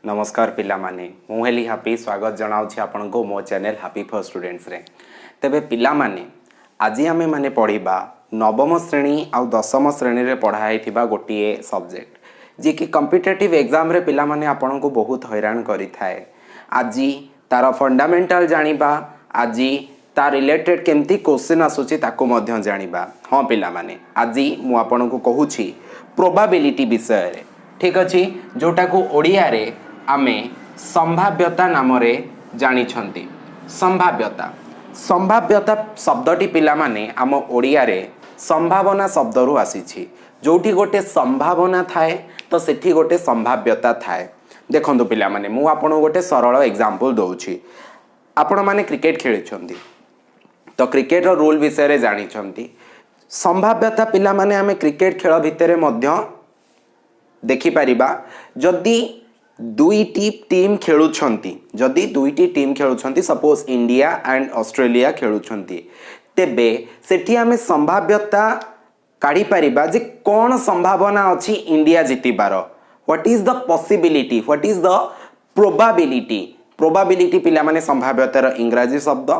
नमस्कार पिला माने मु हेली हापी स्वागत जनाऊँ आपण को मो चैनल हापी फॉर स्टूडेंट्स रे। तेबे पिला माने आज आमे माने पढ़िबा नवम श्रेणी आ दशम श्रेणी रे पढ़ाई थिबा गोटिए सब्जेक्ट जे कि कॉम्पिटिटिव एग्जाम रे पिला माने आपण को बहुत हैरान करि थाए। आज तार फंडामेंटल जानिबा, आज ता रिलेटेड केमती क्वेश्चन आसुची ताको मध्य जानिबा। हाँ पिला माने आज मु आपण को कहूची प्रोबेबिलिटी विषय रे, ठीक अच्छी, जोटा को ओडिया रे आमे संभाव्यता नाम रे जानी छंती। संभाव्यता संभाव्यता शब्दटी पिला माने आम ओडिया रे संभावना शब्द रु आसीछि। जोठी गोटे संभावना थाए तो सेठी गोटे संभाव्यता थाए। देखंतु पिला माने मु आपण गोटे सरल एग्जांपल दउछि। आपण माने क्रिकेट खेली छंती तो क्रिकेट रो रूल विषय रे जानी छंती। संभाव्यता पिला माने आमे क्रिकेट खेल भितरे मध्य देखि परिबा जदि दुईटी टीम खेलुछंती, जदि दुईटी टीम खेलुछंती, सपोज इंडिया एंड ऑस्ट्रेलिया खेलुछंती, तेबे सेठी आमे संभाव्यता काढी परिबा जे कोन संभावना अछि इंडिया जितिबार। What is the possibility, what is the probability. Probability पिला माने संभाव्यतार इंग्रजी शब्द।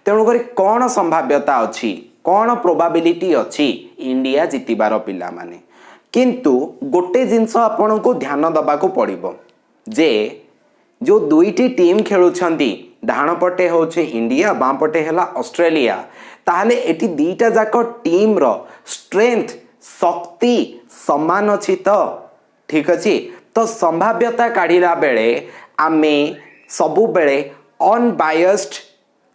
तेणु करी कोन संभाव्यता अछि, कोन प्रोबेबिलिटी अछि इंडिया जितिबार पिला माने। किंतु गोटे जिनस आपण को ध्यान दबा को पड़िबो जे जो दुईटी टीम खेलुछंती, डाहाण पटे होचे इंडिया, बाम पटे हैला ऑस्ट्रेलिया, ताहले एटी दीटा जाक टीम रो स्ट्रेंथ शक्ति समान अछि तो ठीक अछि। तो संभाव्यता काढिला बेले आमे सबु बेले अनबायस्ड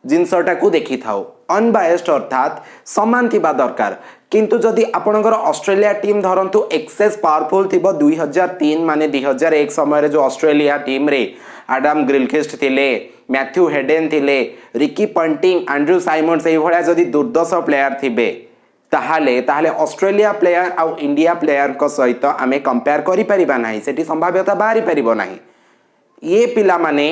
जिनसटा को देखि थाउ। अनबायस्ड अर्थात समान थिबा दरकार। किंतु जदि आपणकर ऑस्ट्रेलिया टीम धरंतु एक्सेस पावरफुल थिबो 2003 माने 2001 समय रे जो ऑस्ट्रेलिया टीम रे एडम गिलक्रिस्ट थिले, मैथ्यू हेडेन थिले, रिकी पंटिंग, एंड्रू साइमंड्स एई भलिया जदि दुर्दश प्लेयर थिबे ताहाले ऑस्ट्रेलिया प्लेयर आ इंडिया प्लेयर को सहित आमे कंपेयर करि परिबा नाही, सेठी संभाव्यता बाहरी परिबो नाही। ये पिला माने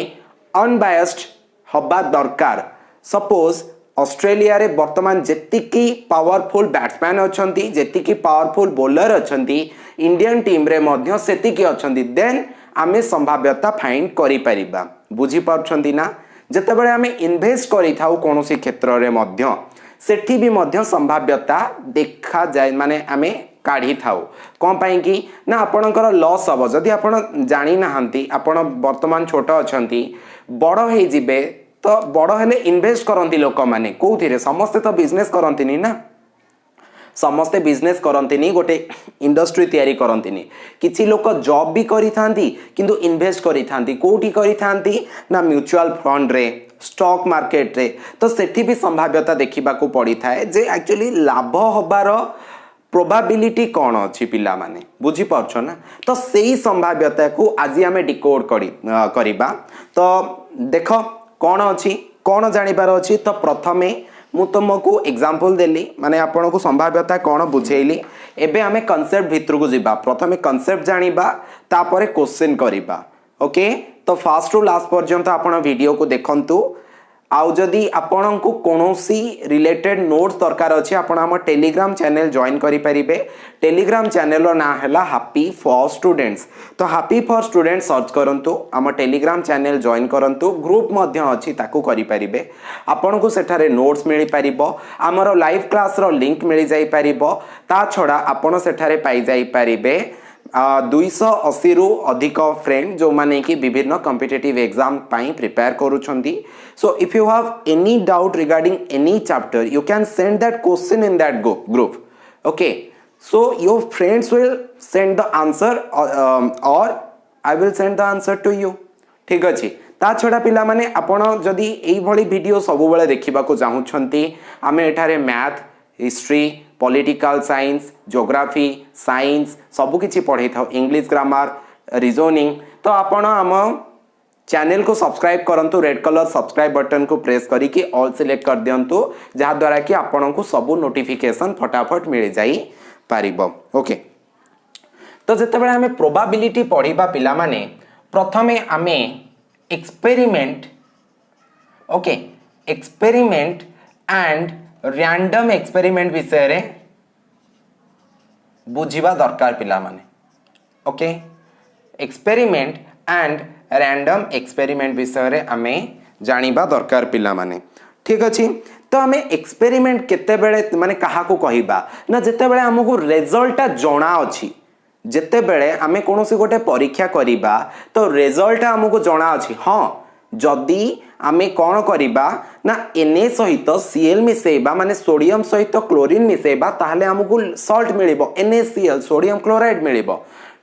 अनबायस्ड हबा दरकार। सपोज ऑस्ट्रेलिया रे वर्तमान जेतिकी पावरफुल बैट्समैन अछंती, जेतिकी पावरफुल बॉलर अछंती, इंडियन टीम रे मध्य सेतिकी अछंती, देन आमे संभाव्यता फाइंड करि परिबा। बुझी पाछंती ना। जते बेले आमे इन्वेस्ट करि थाउ कोनोसी क्षेत्र रे मध्य सेठी भी मध्य संभाव्यता देखा जाय, माने आमे काढी थाउ। कोन पई कि ना आपणकर लॉस हबो। जदि आपण जानि नाहंती, आपण वर्तमान छोट अछंती, बड़ हे जिबे तो बड़ हेले इन्वेस्ट करंती लोक माने कोउथिरे, समस्ते तो बिजनेस करंतीनी ना, समस्ते बिजनेस करंतीनी, गोटे इंडस्ट्री तयारी करंतीनी। किछि लोक जॉब भी करि थांती किंतु इन्वेस्ट करि थांती। कोउठी करि थांती ना म्यूचुअल फंड रे, स्टॉक मार्केट रे। तो सेठी भी संभाव्यता देखिबा को पड़ी थाए जे एक्चुअली लाभ होबार प्रोबेबिलिटी कौन अच्छी पिला माने। बुझी पारछो ना। तो सेही संभाव्यता को आज आमे डिकोड करिबा। तो देखो कौन अच्छी, कौन जानिबार अच्छी। तो प्रथमे मु तुमको एग्जांपल देली, माने आपण को संभाव्यता कौन बुझेइली। एबे आमे कांसेप्ट भितर को जिबा। प्रथमे कांसेप्ट जानिबा, तापरे क्वेश्चन करिबा। ओके, तो फास्ट टू लास्ट पर्यंत आपण वीडियो को देखंतु। आउ जदि आपण को कोनोसी रिलेटेड नोट्स दरकार अछि, आपण हम टेलीग्राम चैनल जॉइन करि परिबे। टेलीग्राम चैनल रो ना हैला हैप्पी फॉर स्टूडेंट्स। तो हैप्पी फॉर स्टूडेंट्स सर्च करंतु, हम टेलीग्राम चैनल जॉइन करंतु। ग्रुप मध्य अछि ताकू करि परिबे। आपण को सेठारे नोट्स मिलि परिबो, हमरो लाइव क्लास रो लिंक मिलि जाई परिबो। ता छडा आपण सेठारे पाई जाई परिबे 280 रु अधिक फ्रेंड जो माने कि विभिन्न कॉम्पिटिटिव एग्जाम पाई प्रिपेयर करूछंती। So if you have any doubt regarding any chapter, you can send that question in that group. Okay, so your friends will send the answer or I will send the answer to you. ठीक अछि। ता छडा पिला माने आपण जदि एई भली video सब बेले देखिबा को चाहुछंती, आमे एठारे math, history, political science, geography, science सबु किछि पढ़ै थाउ, इंग्लिश ग्रामर, रीजनिंग। तो आपण हम चैनल को सब्सक्राइब करंतु, रेड कलर सब्सक्राइब बटन को प्रेस करी कि ऑल सिलेक्ट कर दियंतु, जहा द्वारा कि आपण को सबु नोटिफिकेशन फटाफट मिल जाई पारिबो। ओके, तो जते बेले हमें प्रोबेबिलिटी पढ़िबा पिला माने प्रथमे हमें experiment, okay, experiment and random experiment विषय रे बुझिबा दरकार पिला माने। Okay, experiment and random experiment विषय रे आमे जानिबा दरकार पिला माने ठीक अछि तो आमे एक्सपेरिमेंट केते बेले माने कहा को कहिबा ना जेते बेले हमकु रिजल्ट जणा अछि जेते बेले आमे कोनोसी गोटे परीक्षा करिबा तो रिजल्ट हमकु जणा अछि हां जदि आमे कौन करिबा ना Na सहित Cl मिसेबा माने सोडियम सहित क्लोरीन मिसेबा ताहले हमकु सॉल्ट मिलिबो NaCl सोडियम क्लोराइड मिलिबो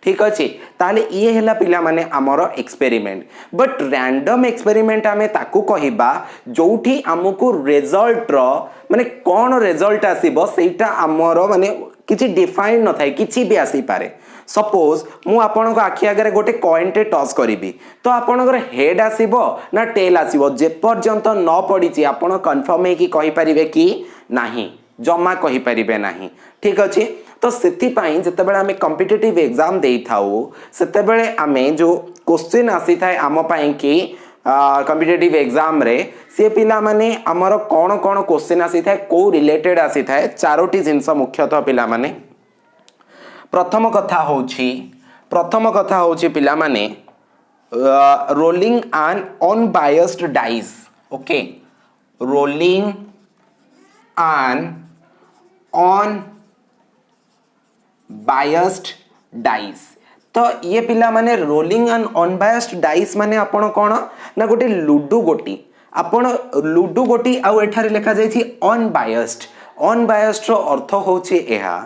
ठीक अछि ताहले ये हैला पिला माने हमर एक्सपेरिमेंट बट रैंडम एक्सपेरिमेंट आमे ताकू कहिबा जोठी हमकु रिजल्ट रो माने कौन रिजल्ट आसीबो सेटा हमर माने किछि डिफाइन न थाए किछि भी आसी पारे सपोज मु आपन को आखि आगे गोटे कॉइन टे टॉस करिबी तो आपन हेड आसीबो ना टेल आसीबो जे पर्यंत न पड़ीची आपन कंफर्म है कि कहि परिबे कि नाही जम्मा कहि परिबे नाही ठीक अछि तो सेति पई जते बेले हमें कॉम्पिटिटिव एग्जाम देई थाउ सेते बेले हमें जो क्वेश्चन आसी थाए आम पई कि कॉम्पिटिटिव एग्जाम रे से पिला माने हमर कोन कोन क्वेश्चन आसी थाए को रिलेटेड आसी थाए चारोटी जिंस मुख्यतः पिला माने प्रथम कथा होची पिला माने rolling N unbiased dice okay rolling N unbiased dice तो ये पिला माने रोलिंग एन अनबायस्ड डाइस माने आपण कोन ना गोटे लूडो गोटी आपण लूडो गोटी आ एठारे लिखा जाय छी अनबायस्ड रो अर्थ होची एहा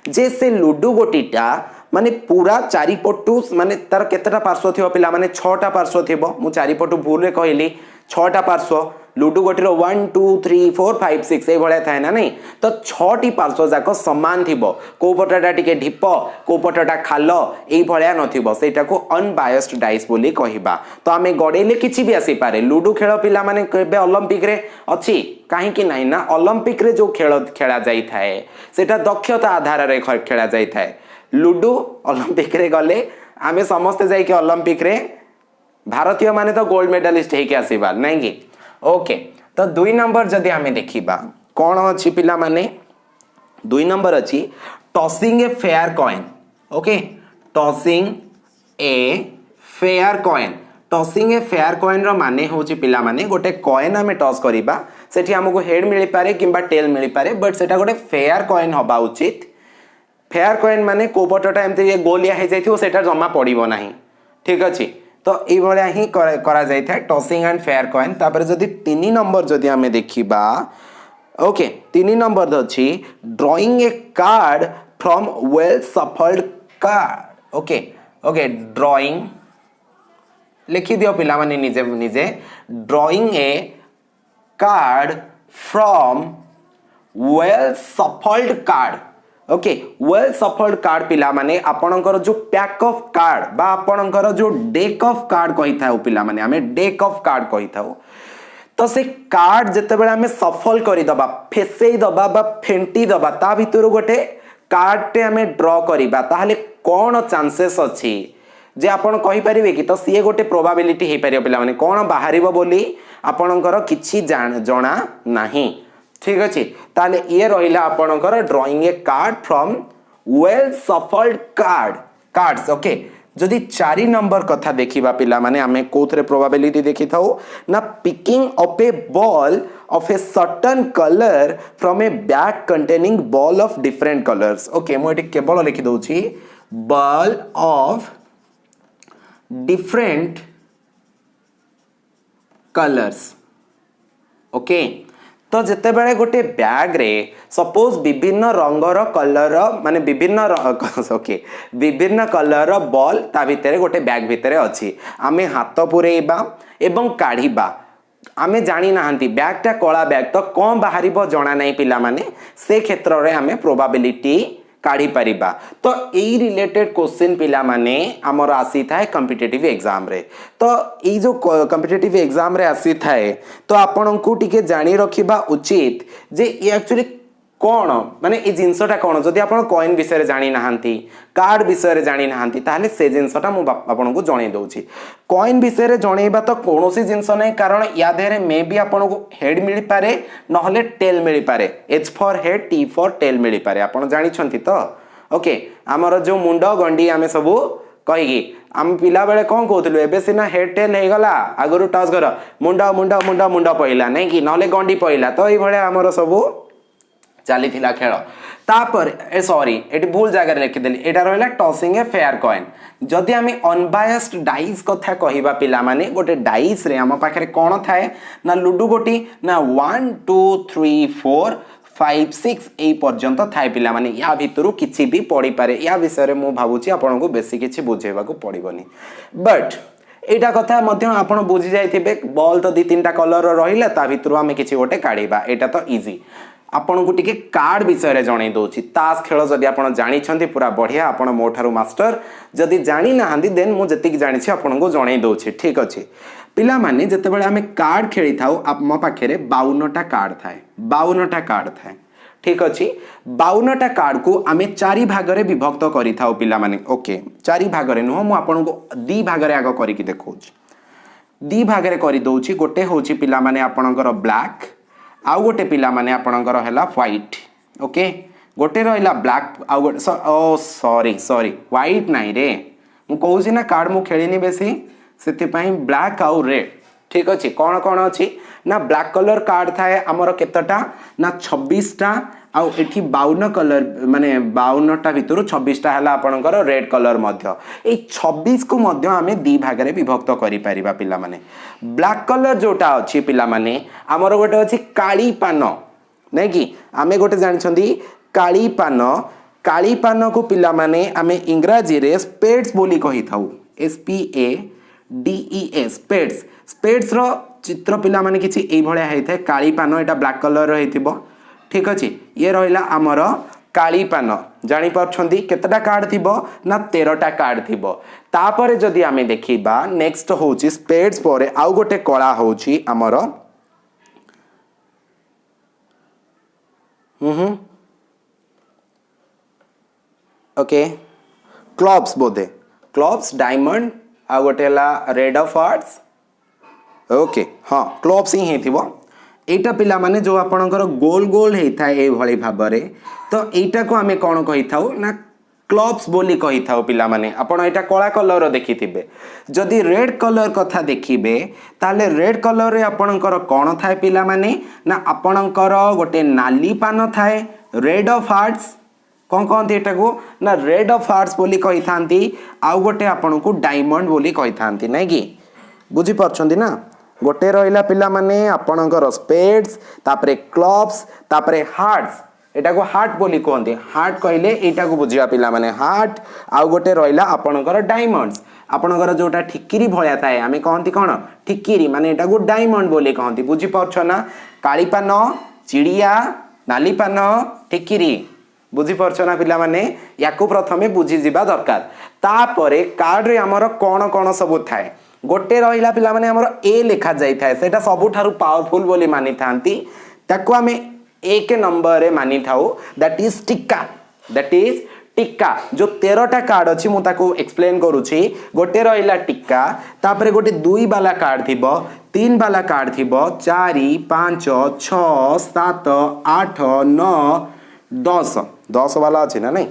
जे से लूडो गोटीटा माने पूरा चारिपटू माने तार केतेटा पार्श्व थिबो पिला माने 6टा पार्श्व थिबो मु चारिपटू भूल रे कहली 6टा पार्श्व लूडो गोटीरो 1 2 3 4 5 6 ए भले थाए ना नहीं तो 6टी पार्श्व जाक समान थिबो को पटटा टिके ढिप को पटटा खाल ए भले नथिबो सेटा को अनबायस्ड डाइस बोली कहिबा तो आमे गडेले किछि भी आसी पारे लूडो खेल पिला माने केबे ओलंपिक रे अछि काहे कि नाही ना ओलंपिक रे जो खेल खेला जाई थाए सेटा दक्षता आधार रे खेला जाई थाए लूडो ओलंपिक रे गले आमे समस्त जाई के ओलंपिक रे भारतीय माने तो गोल्ड मेडलिस्ट हे के आसीबा नाही कि ओके तो 2 नंबर जदि हमें देखिबा कोन अछि पिला माने 2 नंबर अछि tossing a fair coin okay tossing a fair coin रो माने होछि पिला माने गोटे कॉइन हमें टॉस करिबा सेठी हमको हेड मिली पारे किबा टेल मिली पारे बट सेटा गोटे फेयर कॉइन होबा उचित फेयर कॉइन माने कोपटटा एमते ये गोलिया हे जाइथियो सेटा जम्मा पड़िबो नाही ठीक अछि तो ये भलिया ही करा जाय था टॉसिंग एंड फेयर कॉइन तापर जदि 3 नंबर जदि हमें देखिबा ओके 3 नंबर अछि drawing A card from well shuffled card okay okay drawing लिखि दियो पिला माने निजे निजे drawing A card from well shuffled card okay well shuffled card पिला माने आपणकर जो पैक ऑफ कार्ड बा आपणकर जो डेक ऑफ कार्ड कहि थाउ पिला माने हमें डेक ऑफ कार्ड कहि थाउ तो से कार्ड जते बेले हमें सफल करि दबा फेसेई दबा बा फेंटी दबा ता भितरु गोटे कार्ड टे हमें ड्रॉ करिबा ताहले कोन चांसेस अछि जे आपण कहि परिबे कि तो सीए गोटे प्रोबेबिलिटी हे परियो पिला माने कोन बाहरिबो बोली आपणकर किछि जणा नाही ठीक अछि ताले ये रहिला आपणकर drawing A card from well shuffled cards okay जदि 4 नंबर कथा देखिबा पिला माने हमें कोथरे प्रोबेबिलिटी देखि थाउ ना picking up a ball of a certain colour from a bag containing ball of different colours okay मो एटी केवल लिखि दउची ball of different colours okay तो जिते बेले गोटे बैग रे सपोज विभिन्न रंगर कलर माने विभिन्न ओके विभिन्न कलर बॉल ता भितरे गोटे बैग भितरे अछि आमे हाथ पुरेइबा एवं काढिबा आमे जानि नाहंती बैग टा कला बैग तो कोन बाहरिबो जणा नै पिला माने से क्षेत्र रे आमे प्रोबेबिलिटी काढी परिबा तो एई रिलेटेड क्वेश्चन पिला माने हमर आसी थाए कॉम्पिटिटिव एग्जाम रे तो एई जो कॉम्पिटिटिव एग्जाम रे आसी थाए तो आपन को टिके जानि रखिबा उचित जे एक्चुअली कोन माने ए जिंसटा कोन जदि आपन कॉइन विषय रे जानि नाहंती कार्ड विषय रे जानि नाहंती ताले से जिंसटा मु आपन को जणे दउची कॉइन विषय रे जणेबा तो कोनोसी जिंस नै कारण या देरे मे बी आपन को हेड मिली पारे नहले टेल मिली पारे H for head T for tail मिली पारे आपन जानि छंती तो ओके हमर जो मुंडो गंडी आमे सब कहिगी आम पिला बेले कौन कहूलु एबे सिना हेड टेल हो गला आगु टच कर मुंड मुंड मुंड मुंड पइला नहीं कि नले गंडी पइला तो ये भले आमर सबू चली खेल तापर ए सॉरी एटी भूल जगह लिखिदेली एटा रहा टसिंग ए फेयर कॉइन जदि आम अनबायस्ड डाइस कथा कहवा पिला माने गोटे डाइस रे आम पाखे कौन थाए ना लुडु गोटी ना 1 2 3 4 5 6 ए पर्यंत थाए पिला माने या भितरु किछि भी पड़ी पारे या विषय रे मु भाबुची आपन को बेसी किछि बुझेबा को पड़िबनी बट एटा कथा मध्य आपण बुझी जाइथिबे बॉल तो 2-3टा कलर रहिला ता भितरु आमे किछि गोटे काढिबा एटा तो इजी आपन को टिके कार्ड विषय जणै दोछि तास खेल जदि आपन जानि छथि पूरा बढ़िया आपन मोठारु मास्टर जदि जानि नाहंदी देन मु जतिक जानि छी आपन को जणै दोछि ठीक अछि पिला माने जते बेले हमें कार्ड खेली थाउ आम पाखे 52टा कार्ड थाए 52टा कार्ड थाए ठीक अछि 52टा कार्ड को आमे 4 भाग रे विभक्त करि थाउ पिला माने ओके 4 भाग रे नो मु आपन को 2 भाग रे आगो करि कि देखौछि 2 भाग रे करि दोछि गोटे होछि पिला माने आपनकर ब्लैक आउ गोटे पिला माने आपनकर हैला व्हाइट ओके गोटे रहिला ब्लैक आउ गोटे ओ सॉरी सॉरी व्हाइट नाही रे मु कहूछि ना कार्ड मु खेलिनी बेसी सेति पई ब्लैक आउ रेड ठीक अछि कोन कोन अछि ना ब्लैक कलर कार्ड थाए हमर केतटा ना 26टा आउ एठी 52 कलर माने 52टा भितरु 26टा हला आपनकर रेड कलर मध्य ए 26 को मध्य हमें 2 भाग रे विभक्त करि परिबा पिला माने ब्लैक कलर जोटा अछि पिला माने हमर गोटे अछि काली पान नै कि आमे गोटे जानि छथि काली पान को पिला माने आमे इंग्रजी रे स्पेड्स बोली कहि थाउ SPADES स्पेड्स रो चित्र पिला माने किछि एई भलिया हेइ थाए काली पान एटा ब्लैक कलर रो हेतिबो ठीक अछि ये रहिला हमर काली पान जानि परछंती केतटा कार्ड थिबो ना 13टा कार्ड थिबो तापरे जदि आमे देखिबा नेक्स्ट होउची स्पेड्स परे आउ गोटे कला होउची हमर ओके क्लब्स बोधे क्लब्स डायमंड आ गोटे ला रेड ऑफ हार्ट्स ओके हाँ क्लब्स ही थिबो एटा पिला माने जो आपणकर गोल गोल हेइ थाए ए भली भाबरे तो एटा को आमे कोन कहि थाउ ना क्लब्स बोली कहि थाउ पिला माने आपण एटा कला कलर देखिथिबे जदि रेड कलर कथा देखिबे ताले रेड कलर रे आपणकर कोन थाए पिला माने ना आपणकर गोटे नाली पान थाए रेड ऑफ हार्ट्स कौन कहते एटा को ना रेड ऑफ हार्ट्स बोली कहि थांती आउ गोटे आपन को डायमंड बोली कहि थांती नै कि बुझी परछंती ना गोटे रहिला पिला माने आपणकर स्पेड्स तापरे क्लब्स तापरे हार्ट्स एटा को हार्ट बोली कहते हार्ट कहले एटा को बुझिया पिला माने हार्ट आउ गोटे रहिला आपणकर डायमंड्स आपणकर जोटा ठिकिरी भळ्या थाए आमे कहंती कोन ठिकिरी माने एटा को डायमंड बोली कहंती बुझी परछ ना काली पान चिड़िया नाली पान ठिकिरी बुझी परछ ना पिला माने याकू प्रथमे बुझी जिबा दरकार तापरे कार्ड रे हमर कोन कोन सब थाए गोटे रहिला पिला माने हमर ए लिखा जाई थाए सेटा सबु थारु पावरफुल बोली मानि थांती ताको हमें एक नंबर रे मानि थाउ दैट इज टिक्का जो 13टा कार्ड अछि मु ताको एक्सप्लेन करूची गोटे रहिला टिक्का तापरे गोटे 2 वाला कार्ड थिबो 3 वाला कार्ड थिबो 4 5 6 7 8 9 10 वाला अछि ना नहीं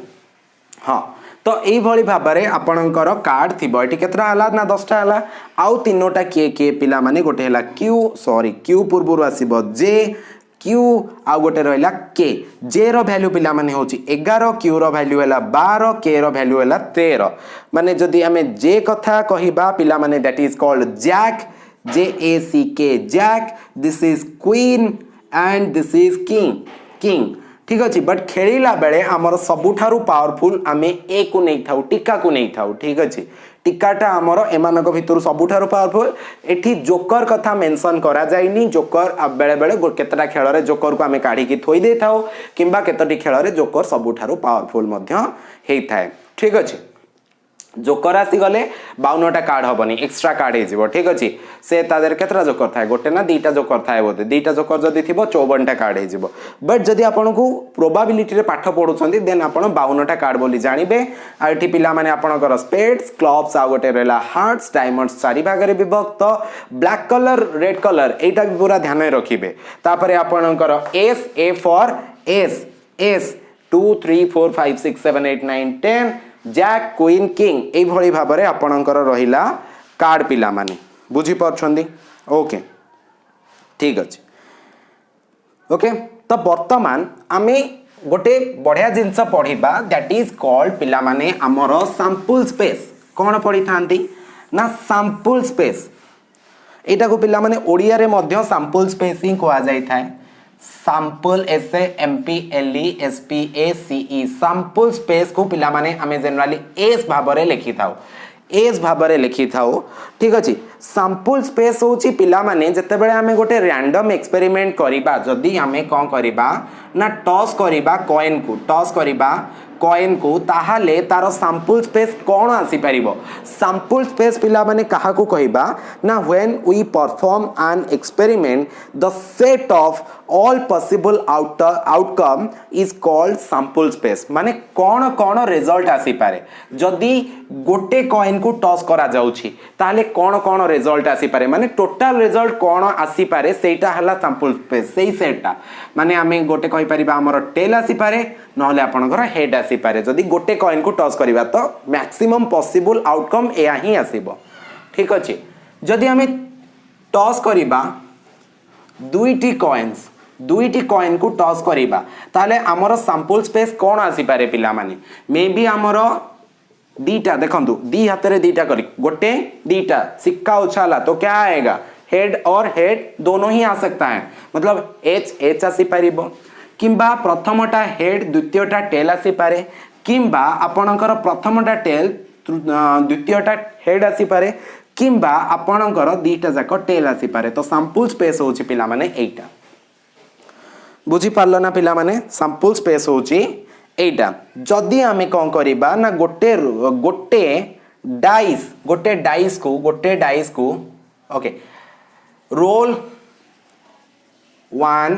हाँ तो एई भली भाबरे आपणकर कार्ड थिबो एठी केतरा हला ना 10टा हला आउ तीनोटा के पिला माने गोटे हला क्यू पूर्वरु आसीबो जे क्यू आउ गोटे रहिला के जे रो वैल्यू पिला माने होची 11 क्यू रो वैल्यू हला 12 के रो वैल्यू हला 13 माने जदी हमें जे कथा कहिबा पिला माने that is called jack JACK jack this is queen and this is king ठीक अछि बट खेलिला बेले हमर सबुठारु पावरफुल आमे ए को नै थाउ टिक्का को नै थाउ ठीक अछि टिक्काटा हमर एमानक भितरु सबुठारु पावरफुल एठी जोकर कथा मेंशन करा जाइनी जोकर बेले बेले केतटा खेल रे जोकर को आमे काढी की थोई दे थाउ किंबा केतटी खेल रे जोकर सबुठारु पावरफुल मध्य हेइ थाए ठीक अछि जोकर आसी गले 52टा कार्ड हबनी एक्स्ट्रा कार्ड हे जिवो ठीक अछि से तादर केतरा जोकर थाए गोटे ना दीटा जोकर थाए बोते दीटा जोकर जदी थिबो 54टा कार्ड हे जिवो बट जदी आपन को प्रोबेबिलिटी रे पाठ पढुछंती देन आपन 52टा कार्ड बोली जानिबे आ एठी पिला माने आपनकर स्पेड्स क्लब्स आ गोटे रेला हार्ट्स डायमंड्स चारि भाग रे विभक्त ब्लैक कलर रेड कलर एटा भी पूरा ध्यान रखिबे तापरे आपनकर S A for S 2 3 4 5 6 7 8 9 10 Jack queen king एई भली भाबरे आपणकर रहिला कार्ड पिला माने बुझी परछंदी ओके ठीक अछि ओके तो वर्तमान आमे गोटे बढ़िया जिनस पढ़िबा दैट इज कॉल्ड पिला माने हमर सैंपल स्पेस कोन पढ़ी थांती ना सैंपल स्पेस एटा को पिला माने ओडिया रे मध्य सैंपल स्पेस ही कोआ जाय थाए sample S M P L E S P A C E sample space को पिला माने हमें जनरली एस भाबरे लिखि थाओ एस भाबरे लिखि थाओ ठीक अछि सैंपल स्पेस होची पिला माने जते बेले हमें गोटे रैंडम एक्सपेरिमेंट करिबा जदी हमें कोन करिबा ना टॉस करिबा कॉइन को ताहाले तार सैंपल स्पेस कोन आसी परिबो सैंपल स्पेस पिला माने काहा को कहिबा ना when we perform an experiment the set of all possible outcome is called sample space माने कोन कोन रिजल्ट आसी पारे जदी गोटे कॉइन को टॉस करा जाउछि ताहाले कोन कोन रिजल्ट आसी पारे माने टोटल रिजल्ट कोन आसी पारे सेटा हला सैंपल स्पेस सेही सेटा माने हमें गोटे कहि परिबा हमर टेल आसी पारे नहले आपनकर हेड आसी पारे जदी गोटे कॉइन को टॉस करिबा तो मैक्सिमम पॉसिबल आउटकम एया ही आसीबो ठीक अछि जदी हमें टॉस करिबा दुईटी कॉइन को टॉस करिबा ताले हमर सैंपल स्पेस कोन आसी पारे पिला माने मे बी हमर दीटा देखंतु दी हाथ रे दीटा करी गोटे दीटा सिक्का उछाला तो क्या आएगा हेड और हेड दोनों ही आ सकता है मतलब एच आसी पारिबो किंबा प्रथमटा हेड द्वितीयटा टेल आसी पारे किंबा आपणकर प्रथमटा टेल द्वितीयटा हेड आसी पारे किंबा आपणकर दीटा जाक टेल आसी पारे तो सैंपल स्पेस होची पिला माने एटा बुझी पारलो ना पिला माने सैंपल स्पेस होची एटा जदी हमें कोन करिबा ना गोटे डाइस को ओके रोल वन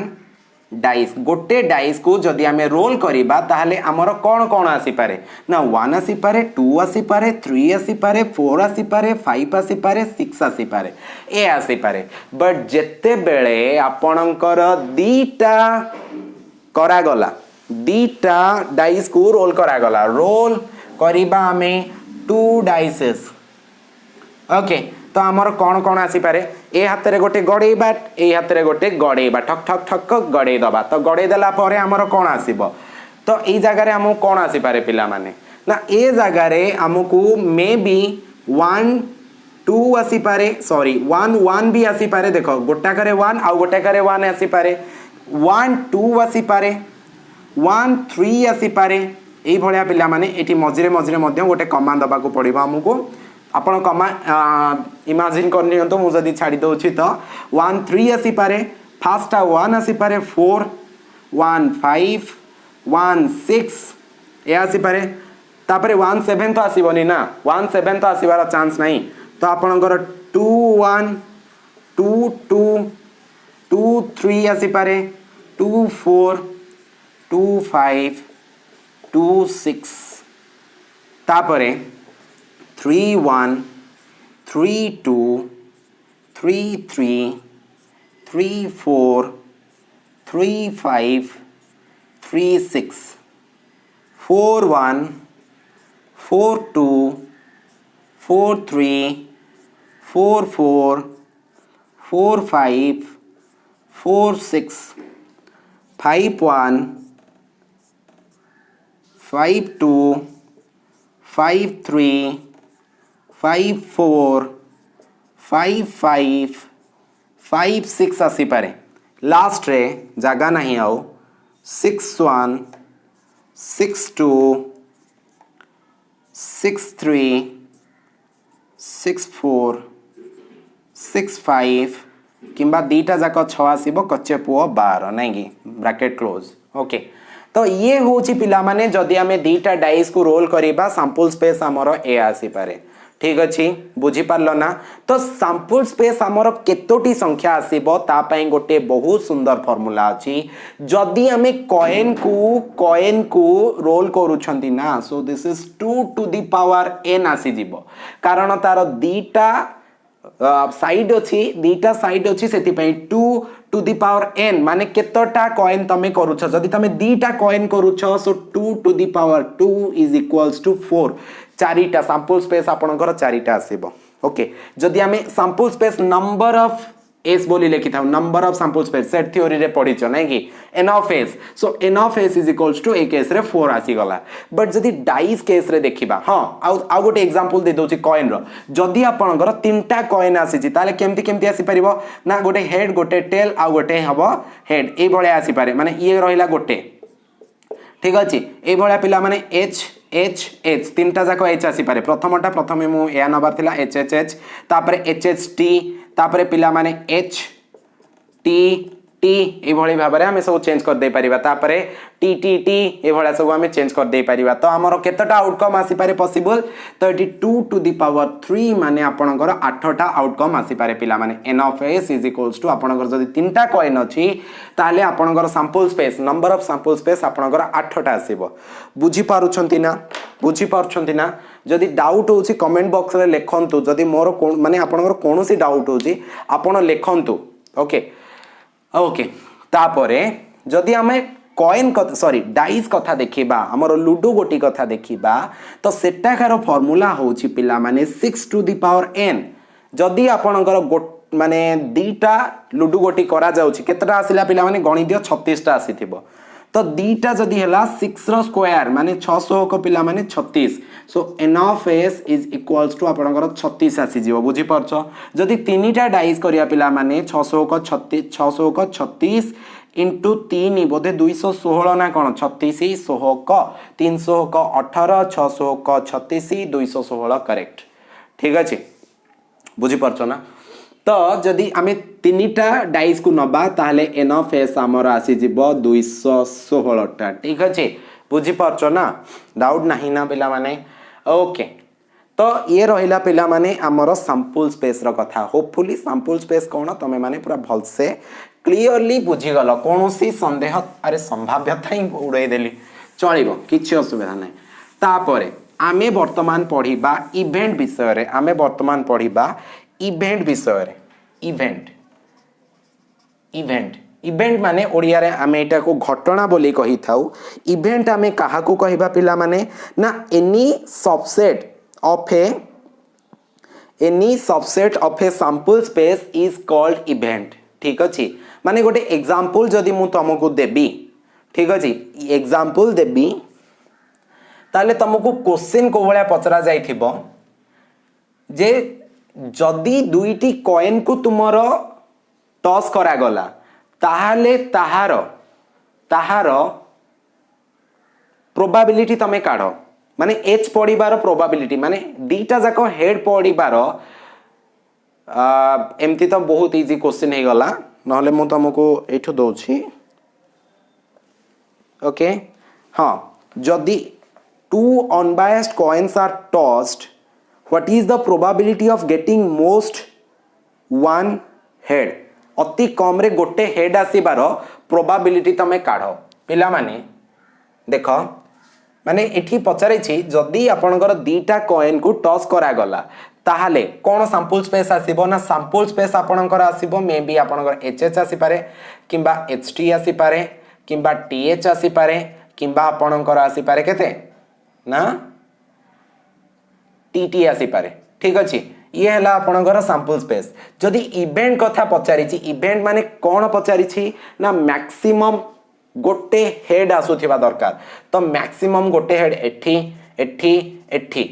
डाइस गोटे डाइस को जदि आमे रोल करिबा ताहले हमर कोन कोन आसी पारे ना 1 आसी पारे 2 आसी पारे 3 आसी पारे 4 आसी पारे 5 आसी पारे 6 आसी पारे ए आसी पारे बट जेते बेले आपणकर दीटा करा गला दीटा डाइस को रोल करा गला रोल करिबा हमें 2 डाइसेस ओके तो आमर कौन कौन आसी पारे ए हाथ रे गोटे गड़ेबा ए हाथ रे गोटे गड़ेबा ठक ठक ठक गड़े दबा तो गड़े देला परे आमर कौन आसीबो तो ए जगह रे हमो कौन आसी पारे पिला माने ना ए जगह रे हमको मे बी 1 2 आसी पारे सॉरी 1 1 भी आसी पारे देखो गोटा करे 1 आ गोटा करे 1 आसी पारे 1 2 आसी पारे 1 3 आसी पारे ए भलिया पिला माने एठी मझिरे मझिरे गोटे कमांड दबा को पड़िबो हमको आपण कमा इमेजिन कर नियंतो मु जदी छाडी दोछि तो 1 3 आसी पारे फास्ट 1 आसी पारे 4 1 5 1 6 ए आसी पारे तापरे 1 7 तो आसीबनी ना 1 7 तो आसीबार चांस नहीं तो आपणकर 2 1 2 2 2 3 आसी पारे 2 4 2 5 2 6 तापरे 3 1 3 2 3 3 3 4 3 5 3 6 4 1 4 2 4 3 4 4 4 5 4 6 5 1 5 2 5 3 5 4 5 5 5 6 आसी पारे लास्ट रे जगह नहीं आओ 6 1 6 2 6 3 6 4 6 5 किंबा दीटा जाक 6 आसीबो कच्चे पुओ 12 नहीं कि ब्रैकेट क्लोज ओके तो ये होची पिला माने जदि हमें दीटा डाइस को रोल करिबा सैंपल स्पेस हमरो ए आसी पारे ठीक अछि बुझी पारलो ना तो सैंपल स्पेस हमरो केतोटी संख्या आसीबो ता पई गोटे बहुत सुंदर फार्मूला अछि जदि हमें कॉइन को रोल करूछंती ना so this is 2 to the power n आसी जीवो कारण तार दीटा साइड अच्छी दीटा साइड अच्छी से 2 टू दी पावर n माने केतटा कॉइन तमे करूछ जदि तमे दीटा कॉइन करूछ so 2 to the power 2 is equals to 4 चारिटा सैंपल स्पेस आपनकर चारिटा आसीबो ओके जदि हमें sample space number of S बोली लिखि था number of sample space set theory रे पढिछ नै कि n of s so n of s is equals to a case रे 4 आसी गला बट जदि डाइस केस रे देखिबा हां आ गोटे एग्जांपल दे दोची कॉइन रो जदि आपनकर तीनटा कॉइन आसी छि ताले केमती आसी परिबो ना गोटे हेड गोटे टेल आ गोटे हबो हेड ए भळे आसी पारे माने ये रहिला गोटे ठीक अछि ए भळे पिला माने h एच एच तीनटा जाक एच आसी पारे प्रथमटा प्रथमे मु ए नंबर थिला एच एच एच तापरे एच एच टी तापरे पिला माने एच टी टी ए भଳି भाबरे हमें सब चेंज कर दे परिबा तापरे टी टी टी ए भळा सब हमें चेंज कर दे परिबा तो हमरो केतटा आउटकम आसी पारे पॉसिबल 32 टू द पावर 3 माने आपनकर 8टा आउटकम आसी पारे पिला माने n of s is equals to आपनकर जदी तीनटा कॉइन अछि ताले आपनकर sample space number of sample space आपनकर 8टा आसीबो बुझी पारुछंती ना जदि डाउट होची कमेंट बॉक्स रे लेखंतु जदि मोर माने आपनकर कोनोसी डाउट होची आपण लेखंतु ओके ओके तापरे जदि हमें कॉइन सॉरी डाइस कथा देखिबा हमर लूडो गोटी कथा देखिबा तो सेटाकार फार्मूला होची पिला माने 6 टू द पावर n जदि आपनकर माने दीटा लूडो गोटी करा जाउची केतटा आसिला पिला माने गणि दियो 36 टा आसीथिबो तो दीटा जदि हला 6 रो स्क्वायर माने 600 को पिला माने 36 so n of s is equals to आपनकर 36 आसी जीवो बुझी परछो जदि तीनटा डाइस करिया पिला माने 600 को 36 इंटू 3 बोधे 216 ना कोन 36 16 को 300 को 18 600 को 36 216 करेक्ट ठीक अछि बुझी परछो ना तो जदि आमे तीनटा डाइस को नबा ताहले n ऑफ s हमर आसी जिवो 216 टा ठीक अछि बुझी परछो ना डाउट नाही ना पिला माने ओके तो ये रहिला पिला माने हमर सैंपल स्पेस रो कथा होपफुली सैंपल स्पेस कोन तमे माने पूरा भल से क्लियरली बुझी गलो कोनोसी संदेह अरे संभाव्यता ही उड़ाई देली चलिबो किछि असुविधा नै तापरे आमे वर्तमान पढिबा इवेंट विषय रे आमे वर्तमान पढिबा इवेंट विषय रे इवेंट माने ओडिया रे आमे एटा को घटना बोली कहि थाउ इवेंट आमे काहा को कहिबा पिला माने ना any subset of a sample space is called event ठीक अछि माने गोटे एग्जांपल जदि मु तुमको देबी ठीक अछि एग्जांपल देबी ताले तुमको क्वेश्चन को भलिया पचरा जाइथिबो जे जदि दुईटी कॉइन को तुमरो टॉस करा गला ताहाले ताहार प्रोबेबिलिटी तमे काढो माने h पडिबार प्रोबेबिलिटी माने दीटा जाको हेड पडिबार एमती तो बहुत इजी क्वेश्चन हे गला नहले मु तुमको एठो दोछि ओके हां जदि two unbiased coins are tossed what is the probability of getting most one head अति कम रे गोटे हेड आसीबार प्रोबेबिलिटी तमे काढो पिला माने देखो माने एठी पचारै छी जदि आपनकर दीटा कॉइन को टॉस करा गला ताहाले कोन सैंपल स्पेस आसीबो ना सैंपल स्पेस आपनकर आसीबो मे बी आपनकर hh आसी पारे किबा ht आसी पारे किबा th आसी पारे किबा आपनकर आसी पारे केते ना tt आसी पारे ठीक अछि ये हला आपनकर सैंपल स्पेस जदि इवेंट कथा पचारि छी इवेंट माने कोन पचारि छी ना मैक्सिमम गोटे हेड आसुथिबा दरकार तो मैक्सिमम गोटे हेड एठी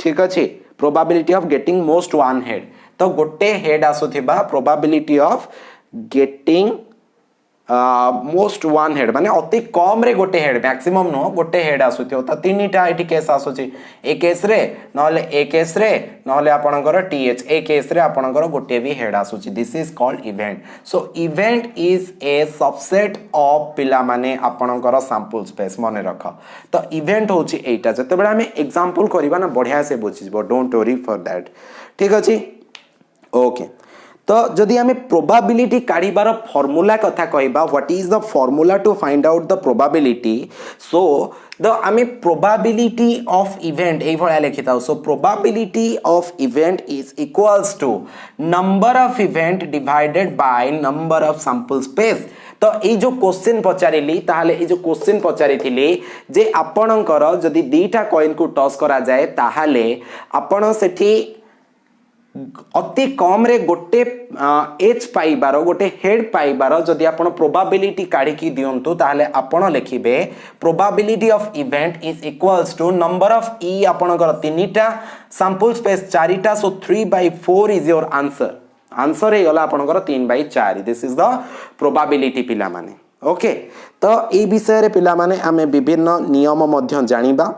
ठीक अछि probability of getting most one head तो गोटे हेड आसुथिबा probability of getting most one head माने अति कम रे गोटे हेड मैक्सिमम नो गोटे हेड आसुथियो त तीनटा एठी केस आसुची ए केस रे नहले आपनकर टीएच ए केस रे आपनकर गोटे भी हेड आसुची this is called event so event is a subset of पिला माने आपनकर सैंपल स्पेस मने रख तो इवेंट होची एटा जते बेला हमें एग्जांपल करबा ना बढ़िया से बुझिबो डोंट वरी फॉर दैट ठीक अछि ओके तो जदि आम प्रोबाबिलिटी काढ़ार फॉर्मूला कथा कहबा what is the formula to find out the probability so the आम प्रोबाबिलिटी ऑफ इवेंट ये भाया लिखि था so probability of event is equals to number of event divided by number of sample space तो ये जो क्वेश्चन पचारि ताहले ये जो क्वेश्चन पचारि जे आपणकर जदि दीटा कॉइन को टॉस करा जाए ताहले आपण सेठी अति कम रे गोटे एच पाइबार गोटे हेड पाइबार जदि आपण प्रोबाबिलिटी काढ़ी दियंतु ताहले आपण लिखिबे probability of event is equals to number of E आपणकर तीनटा सैंपल स्पेस चारिटा so 3/4 is your answer answer हे गला आपणकर 3/4 दिस इज द प्रोबाबिलिटी पिला माने ओके तो ए विषय रे पिला माने आमे विभिन्न नियम मध्य जानिबा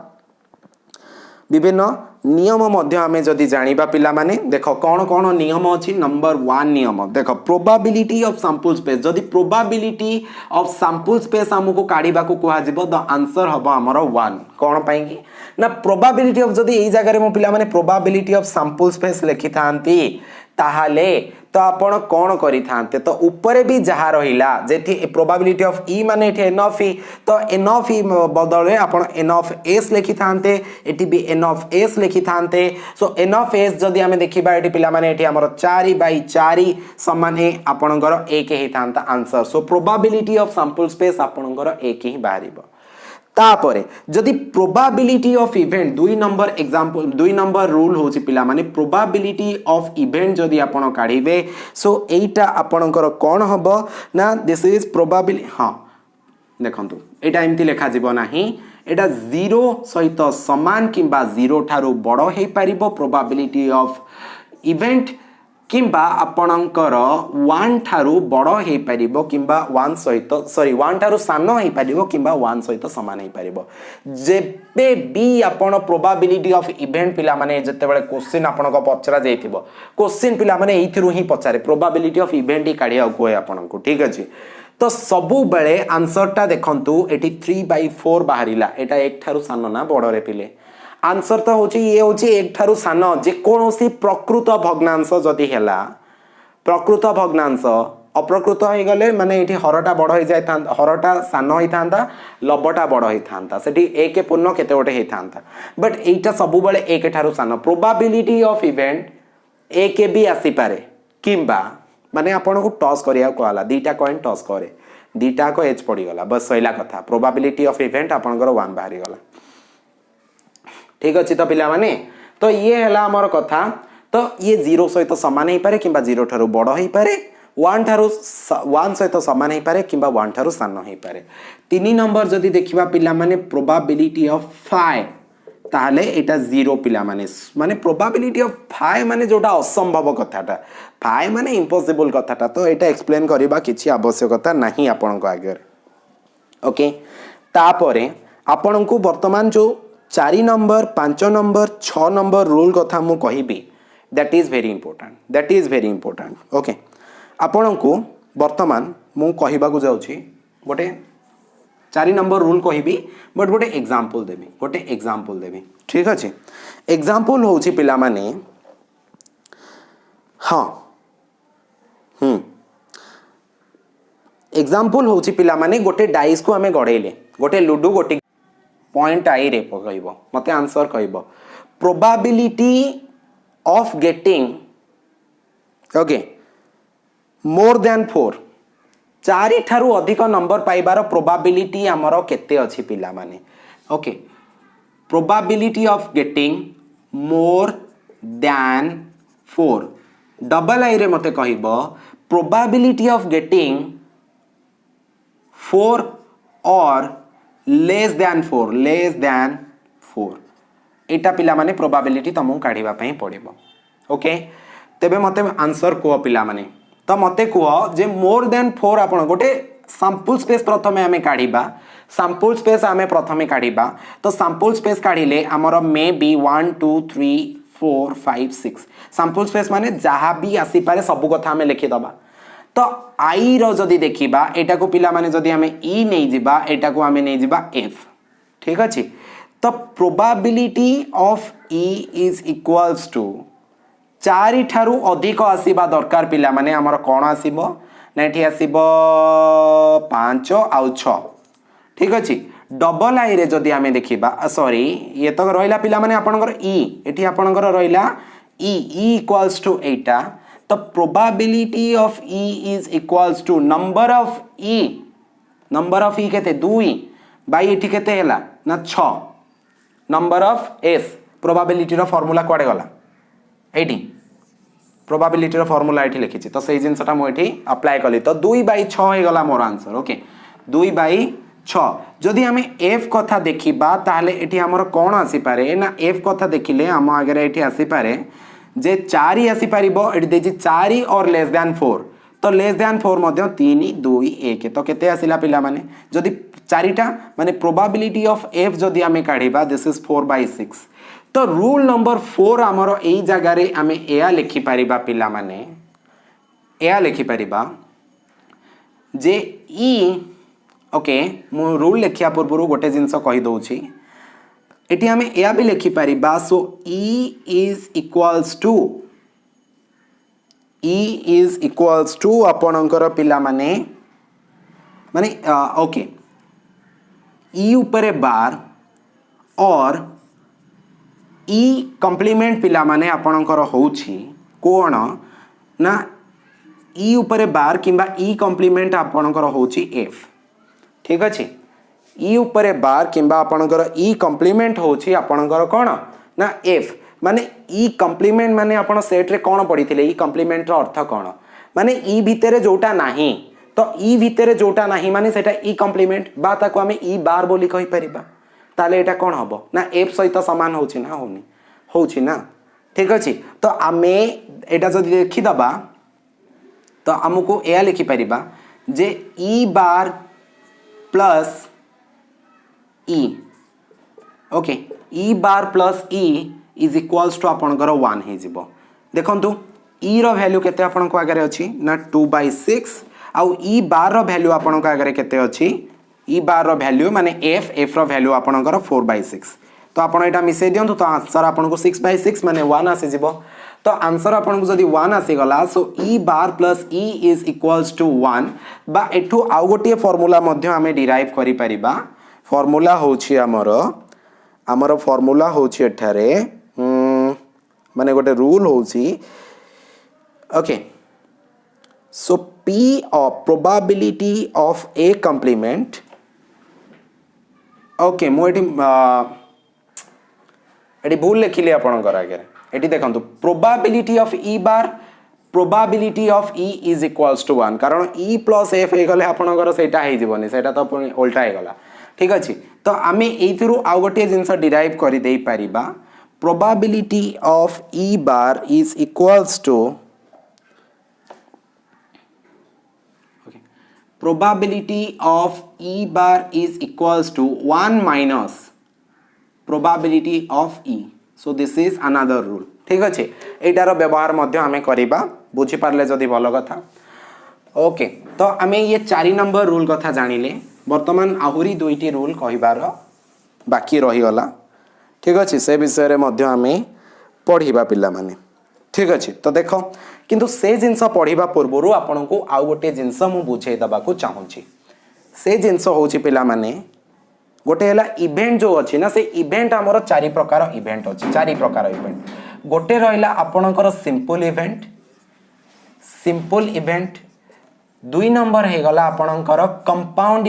विभिन्न नियम मध्य आमे जदि जानिबा पिला माने देखो कौन कौन नियम अछि नंबर 1 नियम देखो प्रोबाबिलिटी ऑफ सैंपल स्पेस जदि प्रोबाबिलिटी ऑफ सैंपल स्पेस हमको काढिबा को कुहा जिवो द आंसर हबो हमरो 1 कोन पाएंगे ना प्रोबाबिलिटी ऑफ जदि एई जगह रे मो पिला माने प्रोबाबिलिटी ऑफ सैंपल स्पेस लिखि थांती ताहाले तो आपण कौन करि थांते तो ऊपर भी जहा रहिला जेठी प्रोबाबिलिटी ऑफ ई माने एठी एन ऑफ ई तो एन ऑफ ई बदले आपण एन ऑफ एस लिखि थांते एठी भी एन ऑफ एस लिखि थांते सो एन ऑफ एस जदि हमें देखिबा एठी पिला माने एठी हमर 4/4 समान हे आपणकर 1 हे थांता answer so probability of sample space आपणकर 1 ही बाहरिबो तापरे जदि probability of event 2 number example 2 number rule होची पिला माने प्रोबाबिलिटी ऑफ इवेंट जदि आपण काढिबे सो एटा आपणकर कोन हबो ना दिस इज प्रोबाबिलिटी हां देखंतु एटा एमती लिखा जिवो नाही एटा 0 सहित समान किंबा 0 ठारू बड़ हे परिबो प्रोबाबिलिटी ऑफ इवेंट किंबा आपणकर 1 ठारू बड़ हे परिबो किंबा 1 सहित सॉरी 1 ठारू सानो हे परिबो किंबा 1 सहित समान हे परिबो जेबे बी आपण प्रोबाबिलिटी ऑफ इवेंट पिला माने जते बेले क्वेश्चन आपण को पचरा जाइथिबो क्वेश्चन पिला माने एथिरु ही पचारे प्रोबाबिलिटी ऑफ इवेंट ही काढिया को आपण को ठीक अछि तो सबु बेले आंसर टा देखंतु एठी 3/4 बाहरिला एटा 1 ठारू सानो ना बड़ रे पिले आंसर तो होची ये होची 1 ठारू सानो जे कोनोसी प्रकृत भग्नांश जदि हेला प्रकृत भग्नांश अप्रकृत हो गले माने एठी हरटा बड़ हो जाय थांता हरटा सानो होई थांता लबटा बड़ होई थांता सेठी 1 पूर्ण केते गोटे होई थांता बट एटा सबु बेले 1 ठारू सानो प्रोबाबिलिटी ऑफ इवेंट 1 भी आसी पारे किंबा माने आपण को टॉस करिया को आला दीटा कॉइन टॉस करे दीटा को एच पड़ी गला बस सइला कथा प्रोबाबिलिटी ऑफ इवेंट आपण को 1 बाहरी गला ठीक अछि तो पिला माने तो ये हला हमर कथा तो ये 0 सहित समान हे पारे किंबा 0 ठारू बड़ हे पारे 1 ठारू 1 सहित समान हे पारे किंबा 1 ठारू सानो हे पारे 3 नंबर जदि देखिबा पिला माने प्रोबाबिलिटी ऑफ 5 ताहले एटा 0 पिला माने माने प्रोबाबिलिटी ऑफ 5 माने जोटा असंभव कथाटा 5 माने इम्पॉसिबल कथाटा तो एटा एक्सप्लेन करिबा किछि आवश्यकता नाही आपन को आगे ओके तापरे आपन को वर्तमान जो 4 नंबर 5 नंबर 6 नंबर रूल कथा मु कहिबी that is very important okay आपण को वर्तमान मु कहिबा को जाउची गोटे 4 नंबर रूल कहिबी बट गोटे एग्जांपल देबी ठीक अछि एग्जांपल होउची पिला माने हां एग्जांपल होउची पिला माने गोटे डाइस को हमें गड़ेले गोटे लूडो गोटे पॉइंट आई रे कहइबो मते आंसर कहइबो probability of getting okay more than 4 चारि ठारू अधिक नंबर पाइबार प्रोबाबिलिटी हमरो केते अछि पिला माने okay probability of getting more than 4 double आई रे मते कहइबो प्रोबाबिलिटी ऑफ गेटिंग 4 और लेस देन 4 एटा पिला माने प्रोबाबिलिटी तमु काढिबा पई पड़िबो ओके तेबे मते आंसर को पिला माने तो मते को जे मोर देन 4 आपण गोटे सैंपल स्पेस प्रथमे हमें काढिबा सैंपल स्पेस हमें प्रथमे काढिबा तो सैंपल स्पेस काढिले हमर मे बी 1 2 3 4 5 6 सैंपल स्पेस माने जहा भी आसी पारे सब कथा हमें लिखि दबा तो आई रो जदि देखिबा एटा को पिला माने जदि हमें ई नै जिबा एटा को हमें नै जिबा एफ ठीक अछि तो probability of E is equals to चारि ठारू अधिक आसीबा दरकार पिला माने हमर कोन आसीबो ना एठी आसीबो 5 आउ 6 ठीक अछि डबल आई रे जदी आमे देखिबा सॉरी ये तो रहिला पिला माने आपनकर ई एठी आपनकर रहिला ई इक्वल्स टू एटा तो probability of E is equals to number of E केते 2 बाई एठी केते हैला ना 6 नंबर ऑफ एस प्रोबेबिलिटी रो फार्मूला कोडे गला एठी प्रोबेबिलिटी रो फार्मूला एठी लिखिछि तो सेही जिंसटा मो एठी अप्लाई कली तो 2/6 हे गला मोर आंसर ओके 2/6 जदि हमें एफ कथा देखिबा ताहले एठी हमर कोन आसी पारे ना एफ कथा देखिले हम आगे एठी आसी पारे जे 4 आसी पारिबो एठी देछि 4 और लेस देन 4 तो लेस देन 4 मध्ये 3 2 1 तो केते आसिला पिला माने जदि चारिटा माने प्रोबेबिलिटी ऑफ एफ जदि हमें काढिबा दिस इज 4/6 तो रूल नंबर 4 हमरो एई जगह रे हमें एया लिखि पारिबा पिला माने एया लिखि पारिबा जे ई ओके मु रूल लिखिया पूर्व गोटे जिंस कहि दउछि एटी हमें एया भी लिखि पारिबा so E is equals to आपणकर पिला माने माने ओके ई ऊपर बार और ई कॉम्प्लीमेंट पिला माने आपणकर होउछि कोन ना ई ऊपर बार किंबा ई कॉम्प्लीमेंट आपणकर होउछि एफ ठीक अछि ई ऊपर बार किंबा आपणकर ई कॉम्प्लीमेंट होउछि आपणकर कोन ना एफ माने ई कॉम्प्लीमेंट माने आपण सेट रे कोन पढिथिले ई कॉम्प्लीमेंट रो अर्थ कोन माने ई भितरे जोटा नाही तो ई भितरे जोटा नाही माने सेटा ई कॉम्प्लीमेंट बा ताको हमें ई बार बोली कहि परिबा ताले एटा कोन हबो ना एफ सहित समान होउछि ना होउछि ना ठीक अछि तो आमे एटा जदि देखि दबा तो हमको एया लिखि परिबा जे E bar plus E okay E bar plus E is equals to आपनकर 1 हे जिवो देखंतु ई रो वैल्यू केते आपनको आगे अछि ना 2/6 आउ ई बार रो वैल्यू आपनको आगे केते अछि ई बार रो वैल्यू माने एफ रो वैल्यू आपनकर 4/6 तो आपण एटा मिसे दियंतु तो आंसर आपनको 6/6 माने 1 आसी जिवो तो आंसर आपनको जदी 1 आसी गला सो E bar plus E is equals to 1 बा एठू आउ गोटे फार्मूला मध्ये हमें डिराइव करि परिबा फार्मूला होछि हमर फार्मूला होछि एठारे माने गोटे रूल होछि okay so p of probability of A complement okay मो एटी भूल लिखिले आपनकर आगे एटी देखंतु probability of E bar probability of E is equals to 1 कारण ई प्लस एफ हे गले आपनकर सेटा हे जीवनी सेटा तो उल्टा हे गला ठीक अछि तो आमे एथिरु आउ गोटे जिंस डिराइव करि देई परिबा probability of E bar is equals to probability of E bar is equals to 1 minus probability of E. So this is another rule. ठीक अच्छे एटार व्यवहार मध्य हमें करिबा बुझी पारले जदि भलो कथा ओके तो हमें ये 4 नंबर रूल कथा जानिले वर्तमान आहुरी दुईटी रूल कहिबार बाकी रही गला ठीक अच्छे से विषय रे मध्य हमें पढ़िबा पिला माने ठीक अच्छे तो देखो किंतु से जिनस पढ़िबा पूर्वरु आपन को आउ गोटे जिनस मु बुझे दबा को चाहूची से जिनस होची पिला माने गोटे हला इवेंट जो अछि ना से इवेंट हमर 4 प्रकार इवेंट अछि 4 प्रकार इवेंट गोटे रहिला आपनकर सिंपल इवेंट 2 नंबर हे गला आपनकर कंपाउंड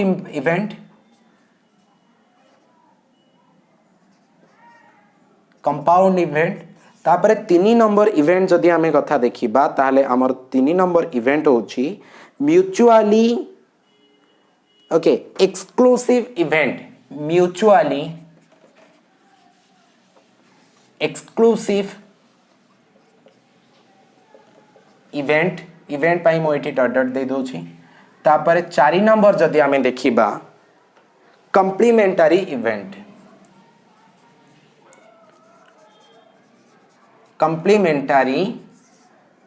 इवेंट तापर 3 नंबर इवेंट जदि हमें कथा देखिबा ताहले हमर 3 नंबर इवेंट होची mutually okay exclusive event mutually exclusive event पाई मो एठी डॉट दे दोची तापर 4 नंबर जदि हमें देखिबा कॉम्प्लीमेंटरी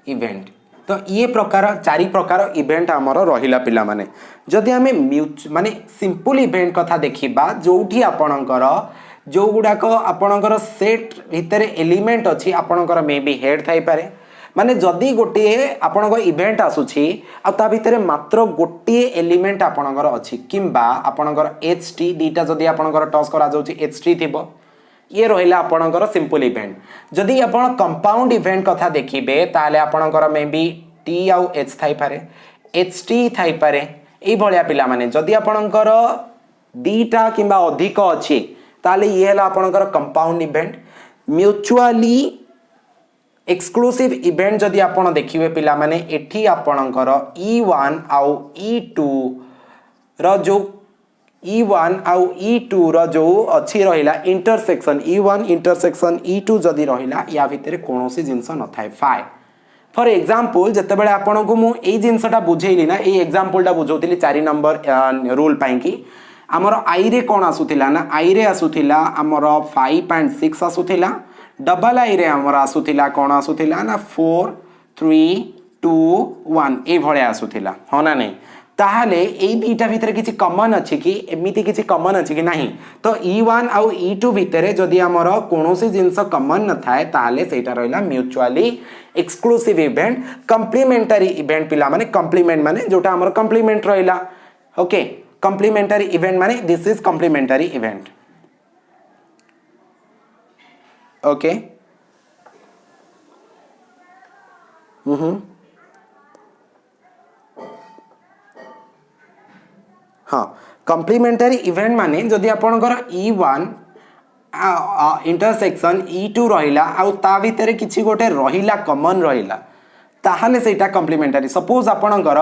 इवेंट तो ये प्रकार 4 प्रकार इवेंट हमर रहिला पिला माने जदि हमें माने सिंपल इवेंट कथा देखिबा जोठी आपणकर जो गुड़ाक आपणकर सेट भितर एलिमेंट अच्छी आपणकर मे बी हेड थाई पारे माने जदि गोटे आपण इवेंट आसूची आ भितर मात्र गोटे एलिमेंट आपणकर अच्छी किंबा आपणकर एच टी दीटा जदि आपणकर टॉस करा जाउची एच टी थिबो ये रहिला आपणकर सिंपल इवेंट जदि आपण कंपाउंड इवेंट कथा देखिबे ताले आपणकर मे बी टी आउ एच थाई पारे एच टी थाई पारे एई भलिया पिला माने जदि आपणकर दीटा किंबा अधिक अच्छी ताले ये हला आपणकर compound event mutually exclusive event जदि आपण देखिबे पिला माने एठी आपणकर E1 आउ E2 रो जो E1 आउ E2 रो जो अच्छी रहिला इंटरसेक्शन E1 इंटरसेक्शन E2 जदि रहिला या भितर कोनोसी जिंस न थाए फाइ फॉर एग्जांपल जते बेले आपण को मु एई जिंसटा बुझेइली ना एई एग्जांपल टा बुझौतिली 4 नंबर रूल पाई की हमर आई रे कोन आसुथिला ना आई रे आसुथिला हमर 5.6 आसुथिला डबल आई रे हमर आसुथिला कोन आसुथिला ना 4 3 2 1 ए भळे आसुथिला हो ना नहीं ताहले एई दीटा भितर किछि कॉमन अछि कि एमिति किछि कॉमन अछि कि नहीं तो E1 आउ E2 भितर जदि हमर कोनोसी जिंस कॉमन न थाए ताहले सेटा रहिला mutually exclusive event complementary event पिला माने कॉम्प्लीमेंट माने जोटा हमर कॉम्प्लीमेंट रहिला ओके कॉम्प्लीमेंटरी इवेंट माने this is complementary event okay हाँ कॉम्प्लीमेंटरी इवेंट माने जदि आपणकर E1 इंटरसेक्शन E2 रहिला आउ ता भितर किछि गोटे रहिला कॉमन रहिला ताहले सेटा कॉम्प्लीमेंटरी सपोज आपणकर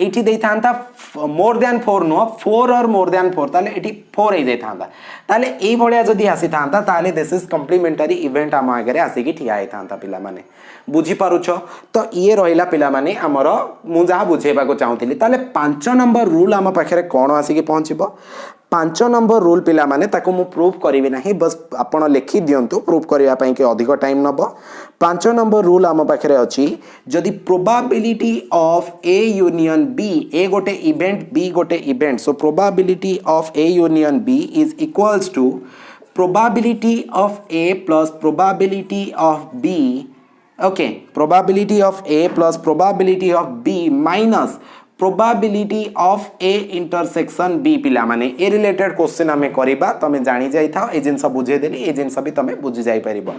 एठी देई थांता मोर देन 4 नो 4 और मोर देन 4 ताले एठी 4 हे जाई थांता ताले एई भलिया जदि आसी थांता ताले दिस इज कॉम्प्लीमेंटरी इवेंट आम आगे आसी की ठिया हे थांता पिला माने बुझी पारुछ तो ये रहिला पिला माने हमर मु जहा बुझेबा को चाहूतिली ताले 5 नंबर रूल आम पाखरे कोन आसी की पहुंचीबो 5 नंबर रूल पिला माने ताको मु प्रूफ करिवे नाही बस आपण लिखि दियंतु प्रूफ करिया पई के अधिक टाइम नबो 5 नंबर रूल आम पाखरे अछि जदि probability of A union B A गोटे इवेंट बी गोटे event so probability of A union B is equals to probability of A plus probability of B okay probability of A plus probability of B minus probability of A intersection B पिला माने ए related question हमें करिबा तमे जानि जाई था ए जिंस बुझे देली ए जिंस भी तमे बुझी जाई परिबो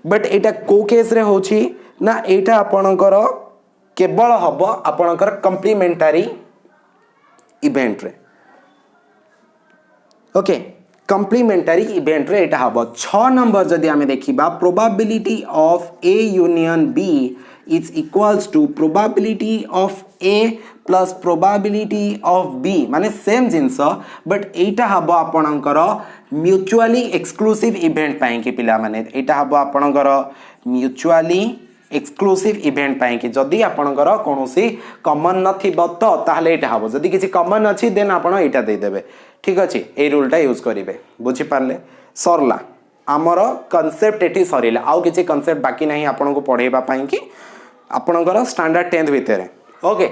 बट एटा को केस रे होची ना एटा आपणकर केवल हबो आपणकर कॉम्प्लीमेंटरी इवेंट रे ओके कॉम्प्लीमेंटरी इवेंट रे एटा हबो 6 नंबर जदि हमें देखिबा probability of A union B is equals to probability of A plus probability of B माने सेम जिंस बट एटा हबो आपणकर म्यूचुअली एक्सक्लूसिव इवेंट पाई कि पिला माने एटा हबो आपणकर म्यूचुअली एक्सक्लूसिव इवेंट पाई कि जदी आपणकर कोनोसी कॉमन नथिबो तो ताहले एटा हबो जदी किछि कॉमन अछि देन आपण एटा दे देबे ठीक अछि ए रूलटा यूज करिवे बुझि पारले सरला आमर कांसेप्ट एठी सरीला आउ किछि कांसेप्ट बाकी नाही आपण को पढेबा पाई कि आपणकर स्टैंडर्ड 10th भितर ओके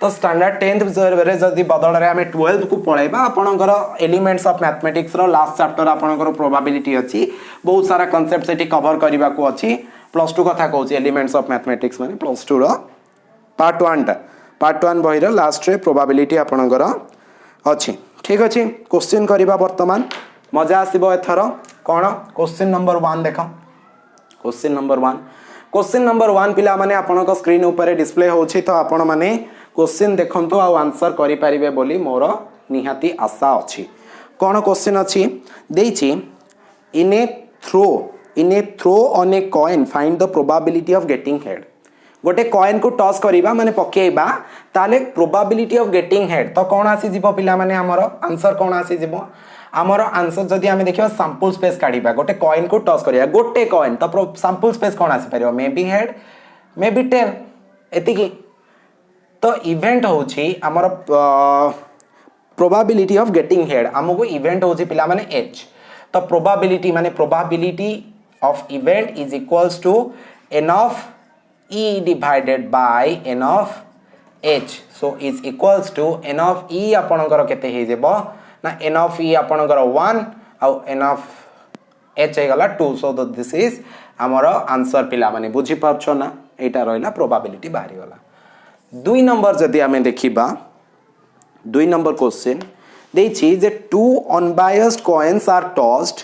तो स्टैंडर्ड 10th रे जदी बदल रे हमें 12th को पढेबा आपणकर एलिमेंट्स ऑफ मैथमेटिक्स रो लास्ट चैप्टर आपणकर प्रोबेबिलिटी अछि बहुत सारा कांसेप्ट सेठी कवर करिबा को अछि प्लस 2 कथा कहूची एलिमेंट्स ऑफ मैथमेटिक्स माने प्लस 2 रो पार्ट 1 बही रो लास्ट रे प्रोबेबिलिटी आपणकर अछि ठीक अछि क्वेश्चन करिबा वर्तमान मजा आसीबो एथरो कोन क्वेश्चन नंबर 1 देखो क्वेश्चन नंबर 1 पिला माने आपनको स्क्रीन ऊपर डिस्प्ले होछि तो आपण माने क्वेश्चन देखंतो आ आंसर करि परिबे बोली मोर निहाती आशा अछि कोन क्वेश्चन अछि देछि in a throw on a coin find the probability of getting head गोटे कॉइन को टॉस करिबा माने पकेइबा ताले प्रोबेबिलिटी ऑफ गेटिंग हेड तो कोन आसी जिवो पिला माने हमर आंसर कोन आसी जिवो आमर आंसर जदि आमे देखिबा सैंपल स्पेस काढिबा गोटे कॉइन को टॉस करिया गोटे कॉइन तो सैंपल स्पेस कोन आसी परियो may be head may be tail एति की तो इवेंट होछि आमर प्रोबेबिलिटी ऑफ गेटिंग हेड हमको इवेंट होछि पिला माने h तो प्रोबेबिलिटी माने probability of event is equals to n of e divided by n of h so is equals to n of e आपनकर केते हे जेबो ना n ऑफ e आपनकर 1 आउ n ऑफ h ହେଇଗଲା 2 सो दिस इज हमर आंसर पिला माने बुझी पाछो ना एटा रहला प्रोबेबिलिटी बाहरी गला 2 नंबर जदी हमें देखिबा 2 नंबर क्वेश्चन देछि जे two unbiased coins are tossed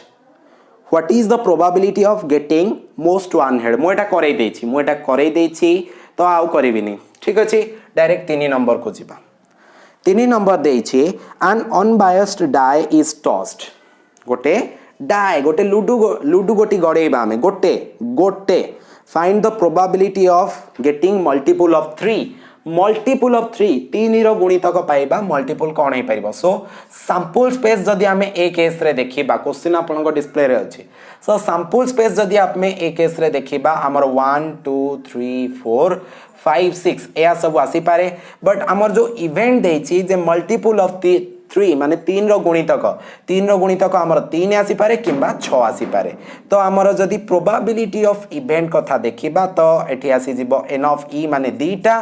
what is the probability of getting most one head मु एटा करे देछि तो आउ करबिनी ठीक अछि डायरेक्ट 3 नंबर को जिबा 3 नंबर देछि an unbiased die is tossed गोटे डाई गोटे लूडू गोटी गड़ेबा हमें गोटे find the probability of getting multiple of 3 तीन रो गुणितक पाइबा मल्टीपल कौन हो पारिबो सो सैंपल स्पेस जदी हमें ए केस रे देखिबा क्वेश्चन आपन को डिस्प्ले रे अछि सो सैंपल स्पेस जदी आप में ए केस रे देखिबा हमर 1 2 3 4 5 6 या सब आसी पारे बट हमर जो इवेंट देछि जे मल्टीपल ऑफ 3 माने 3 रो गुणितक हमर 3 आसी पारे किंबा 6 आसी पारे तो हमर जदी प्रोबेबिलिटी ऑफ इवेंट कथा देखिबा तो एठी आसी जिवो n ऑफ e माने दीटा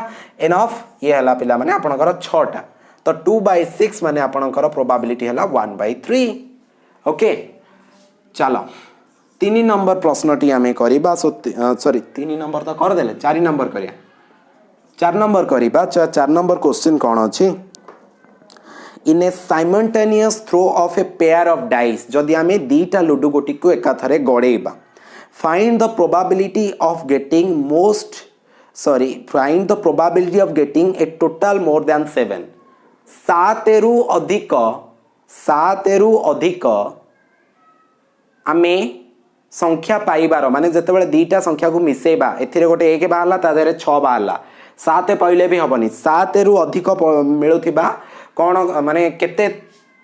n ऑफ ये हला पिला माने आपनकर 6टा तो 2/6 माने आपनकर प्रोबेबिलिटी हला 1/3 ओके चलो 3 नंबर प्रश्नटी हमें करिबा सॉरी 3 नंबर तो कर देले 4 नंबर करिया 4 नंबर करिबा 4 नंबर क्वेश्चन कोन अछि in a simultaneous throw of a pair of dice जदि आमे दीटा लूडू गोटी को एकाथरे गड़ेबा find the probability of getting a total more than 7 सात रु अधिक आमे संख्या पाइबार माने जेतेबेले दीटा संख्या को मिसेबा एथिरे गोटे 1 बाहरला ता देरे 6 बाहरला 7 पहिले भी हबनी 7 रु अधिक मिलुथिबा कौन माने केते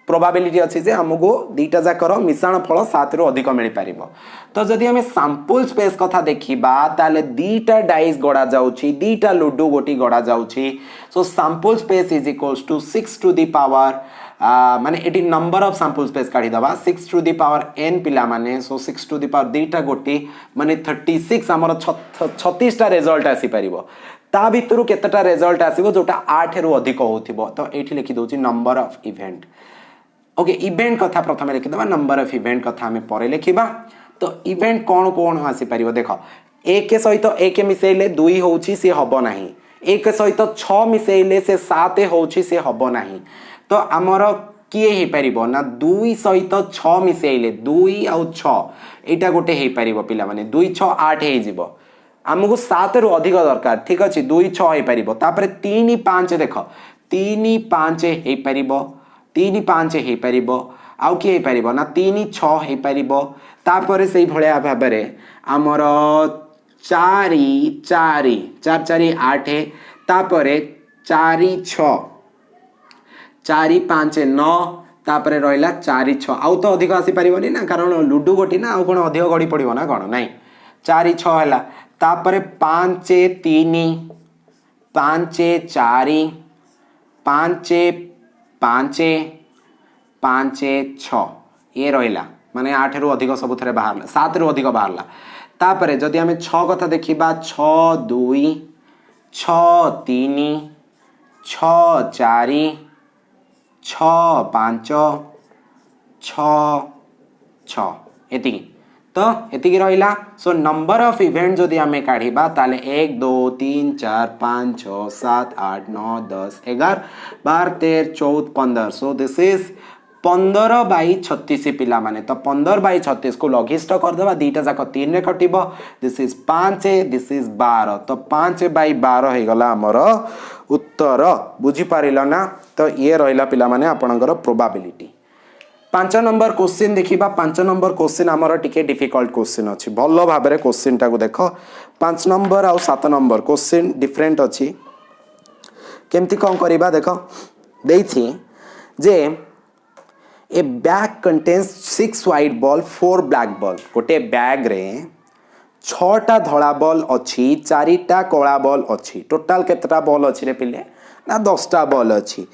प्रोबेबिलिटी अछि जे हमगो दीटा जाकर मिश्रण फल 7 रु अधिक मिल पारिबो तो जदि हमें सैंपल स्पेस कथा देखिबा ताले दीटा डाइस गड़ा जाउची दीटा लूडू गोटी गड़ा जाउची so sample space is equals to 6 to the power माने एटी नंबर ऑफ सैंपल स्पेस काढी दबा 6 टू द पावर n पिला माने सो 6 टू द पावर दीटा गोटी माने 36 हमर 36 टा रिजल्ट आसी परिबो ता भितरु केतटा रिजल्ट आसीबो जोटा 8 रु अधिक होथिबो तो एठी लिखि दोची number of event okay event कथा प्रथम लिखि दबा नंबर ऑफ इवेंट कथा हमें परे लिखिबा तो इवेंट कोन कोन आसी परिबो देखो 1 सहित 1 मिसेइले 2 होउची से हबो नाही 1 सहित 6 मिसेइले से 7 होउची से हबो नाही तो आमर किए हे परिबो ना 2 सहित 6 मिसेइले 2 आ 6 एटा गोटे हे परिबो पिला माने 2 6 8 हे जिवो हमको 7 रु अधिक दरकार ठीक अछि 2 6 हे परिबो तापर 3 5 देखो 3 5 हे परिबो 3 5 हे परिबो आउ कि हे परिबो ना 3 6 हे परिबो तापर सेही भळया भाबरे हमर 4 4 4 4 8 तापर 4 6 4 5 9 तापर रहिला 4 6 आउ तो अधिक आसी परिबोनी ना कारण लूडू गोटी ना आउ कोन अधिक गडी पड़िबो ना कोन नाही 4 6 हला तापर 5 3 5 4 5 5 5 6 ये रहिला माने 8 रु अधिक सब थरे बाहरला 7 रु अधिक बाहरला तापर जदि हमें 6 कथा देखिबा 6 2 6 3 6 4 6 5 6 6 एति तो एति रहिला सो नंबर ऑफ इवेंट जदि हमें काढिबा ताले 1 2 3 4 5 6 7 8 9 10 11 12 13 14 15 सो दिस इज 15/36 पिला माने तो 15/36 को लघिष्ठ कर देबा दीटा जाक 3 रे कटिबो दिस इज 5 दिस इज 12 तो 5/12 हे गला हमर उत्तर बुझी पारिलो ना तो ये रहिला पिला माने आपनकर प्रोबेबिलिटी 5 नंबर क्वेश्चन देखिबा 5 नंबर क्वेश्चन हमर टिके डिफिकल्ट क्वेश्चन अछि भलो भाबरे क्वेश्चन टाको देखो 5 नंबर और 7 नंबर क्वेश्चन डिफरेंट अछि केमती कोन करिबा देखो देइछि जे a bag contains 6 white ball 4 black ball गोटे बैग रे 6टा धला बॉल अछि 4टा कोला बॉल अछि टोटल केतटा बॉल अछि रे पिले ना 10टा बॉल अछि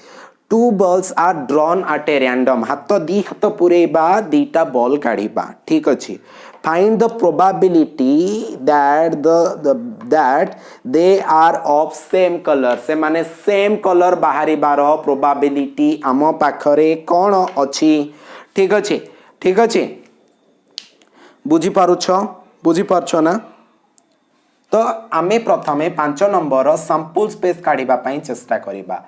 2 balls are drawn at a random हाथ दी हाथ पुरेबा दीटा बॉल काढिबा ठीक अछि find the probability that that they are of same color से माने सेम कलर बाहरी बार प्रोबेबिलिटी आम पाखरे कोन अछि ठीक अछि बुझी पारुछ ना तो आमे प्रथमे 5 नंबर सैंपल स्पेस काढ़िबा पई चेष्टा करिबा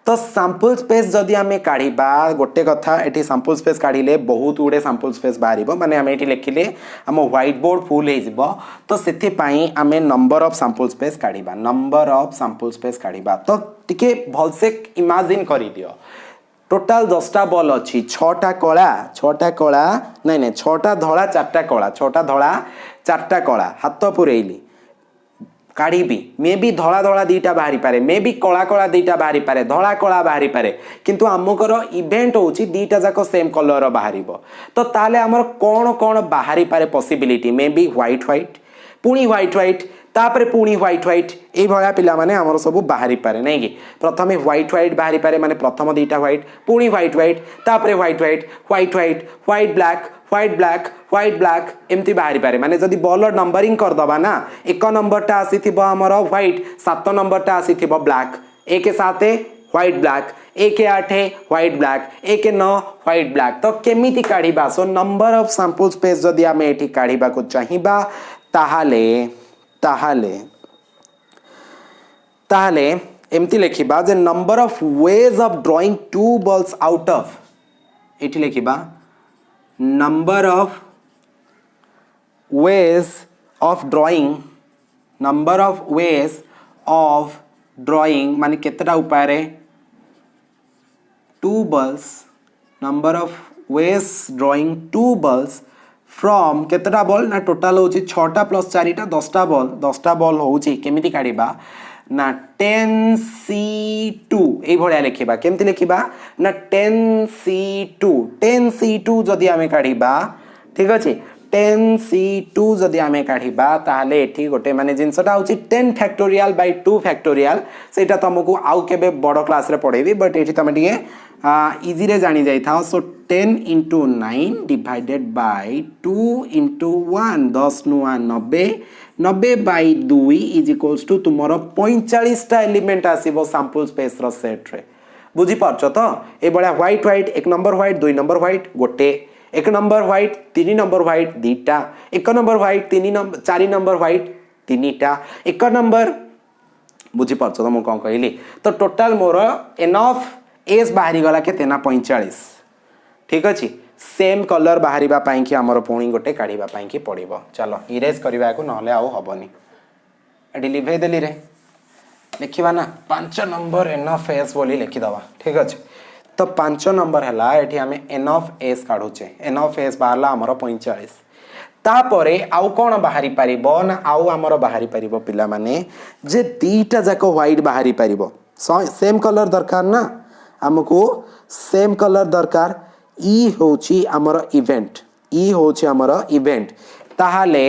तो सैंपल स्पेस जदि आमे काढ़िबा गोटे कथा एठी सैंपल स्पेस काढ़िले बहुत गुडे सैंपल स्पेस बाहरिबो माने आमे एठी लिखिले हम व्हाइट बोर्ड फुल हे जिवो तो सेथि पई आमे नंबर ऑफ सैंपल स्पेस काढ़िबा नंबर ऑफ सैंपल स्पेस काढ़िबा तो टिके भलसे इमेजिन करि दियो टोटाल 10टा बॉल अच्छी 6टा कला नहीं 6टा धला 4टा कला 6टा धला 4टा कला हाथ पुरेली काढ़ी मे भी धला धला दीटा बाहरी पारे मे भी कला कला दीटा बाहरी पारे धला कला बाहरी पारे किंतु आमकर इवेंट होची दीटा जाक सेम कलर बाहरिबो तो ताले हमर कोन कोन बाहरी पारे पॉसिबिलिटी मे भी व्हाइट व्हाइट पुणी व्हाइट व्हाइट तापरे पुणी व्हाइट व्हाइट ए भला पिला माने हमर सब बाहरी पारे नहीं कि प्रथमे व्हाइट व्हाइट बाहरी पारे माने प्रथम दीटा व्हाइट पुणी व्हाइट व्हाइट तापरे white white white white white black white black white black एमती बाहरी पारे माने जदी बॉल नंबरिंग कर दबा ना 1 नंबर टा आसीथिबो हमर व्हाइट 7 नंबर टा आसीथिबो ब्लैक 1 के 7 व्हाइट ब्लैक 1 के 8 व्हाइट ब्लैक 1 के 9 व्हाइट ब्लैक तो केमिति काढिबा so number of sample space जदी आमे एठी काढिबा को चाहिबा ताहाले ताहाले ताहाले एमती लिखिबा जे number of ways of drawing two balls out of एठी लिखिबा number of ways of drawing number of ways of drawing माने केतटा उपाय रे two balls number of ways drawing two balls from केतटा बॉल ना टोटल होची 6टा प्लस 4टा 10टा बॉल होची केमिति काढिबा ना 10c2 ए भलिया लिखिबा केमिति लिखिबा ना 10c2 जदि आमे काढिबा ठीक अछि 10c2 जदि आमे काढिबा ताहाले एठी गोटे माने जिंसटा होची 10 फैक्टोरियल बाय 2 फैक्टोरियल सेटा तुमको आउ केबे बड़ क्लास रे पढेबी बट एठी तमे दिए इजी रे जानी जाई था सो 10 into 9 divided by 2 into 1 10 नुआ 90 by 2 is equals to तुमरो 45 टा एलिमेंट आसीबो सैंपल स्पेस रो सेट रे बुझी पारछ तो ए बळा white white 1 number white 2 number white गोटे 1 नंबर व्हाइट 3 नंबर व्हाइट दीटा 1 नंबर व्हाइट 4 नंबर व्हाइट तीनटा 1 नंबर बुझी पारछ तो म कोन कहली तो टोटल मोर एनफ एस बाहरी गला केते ना 45 ठीक अछि सेम कलर बाहरीबा पाई कि हमर पुणी गोटे काढीबा पाई कि पड़िबो चलो इरेज करबा को नहले आउ हबनी एडी लिभे देली रे लिखिबा ना 5 नंबर एन ऑफ एस बोली लिखि दबा ठीक अछि तो 5 नंबर हला एठी हमें एन ऑफ एस काढुचे एन ऑफ एस बाहरला हमर 45 तापरे आउ कोन बाहरी परिबो ना आउ हमर बाहरी परिबो पिला माने जे दीटा जाको व्हाइट बाहरी परिबो सेम कलर दरकार ना हमको सेम कलर दरकार ई होची हमर इवेंट ताहाले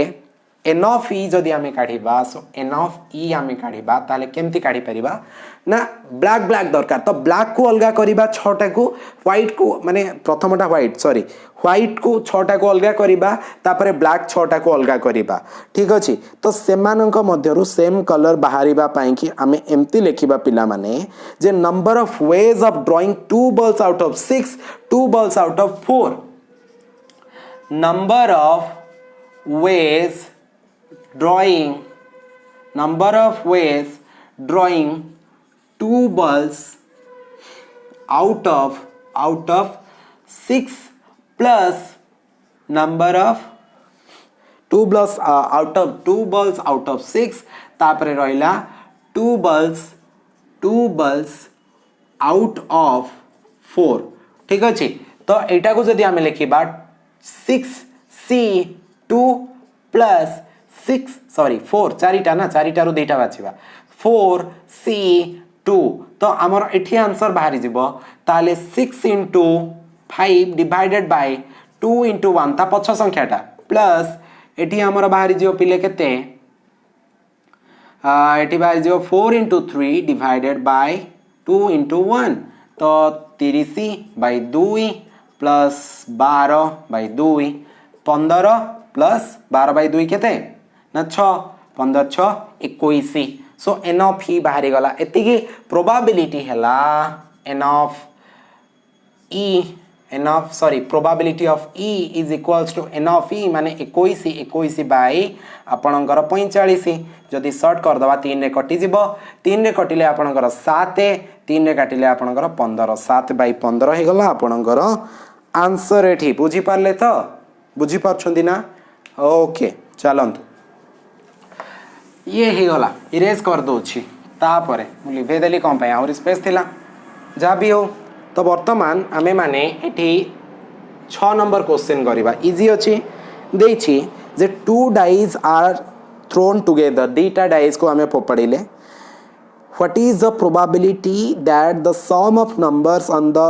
एन ऑफ ई जदि हमें काढिबा सो एन ऑफ ई हमें काढिबा ताहाले केमती काढी परिबा ना ब्लैक ब्लैक दरकार तो ब्लैक को अलगा करिबा 6टा को व्हाइट को माने प्रथमटा व्हाइट को 6टा को अलगा करिबा तापरे ब्लैक 6टा को अलगा करिबा ठीक अछि तो सेमानंक मध्यरु सेम कलर बाहरिबा पाई कि हमें एमती लिखिबा पिला माने जे number of ways of drawing two balls out of 6 two balls out of 4 number of ways drawing two balls out of 6 plus number of two balls out of 6 तापरे रहिला two balls out of 4 ठीक अछि तो एटा को जदि हमें लिखिबा 6c2 plus 4 चारिटा ना चारिटा रो देटा बाछिबा 4c2 तो हमर एठी आंसर बाहरी जिवो ताले 6 into 5 divided by 2 into 1 ता पछ संख्याटा प्लस एठी हमर बाहरी जिवो पिले केते एठी बाहरी जिवो 4 into 3 divided by 2 into 1 तो 30 by 2 plus 12 by 2 15 plus 12 by 2 केते ना 6 15 6 21 सो एन ऑफ ही बाहरी गला एतिकी प्रोबेबिलिटी हला N of n of sorry probability of e is equals to n of e माने 21 बाई आपणकर 45 जदि शॉर्ट कर दवा 3 रे कटि जीवो 3 रे कटिले आपणकर 7 3 रे काटिले आपणकर 15 7 बाई 15 हे गला आपणकर आंसर एठी बुझी पारले तो बुझी पारछंदी ना ओके चलंतु ये ही गला इरेज कर दोछि तापरे लिभे देली कोन पय और स्पेस थिला जा भी हो तो वर्तमान आमे माने एठी 6 नंबर क्वेश्चन करिबा इजी अछि देछि जे two dice are thrown together दीटा डाइज को आमे पपड़िले what is the probability that the sum of numbers on the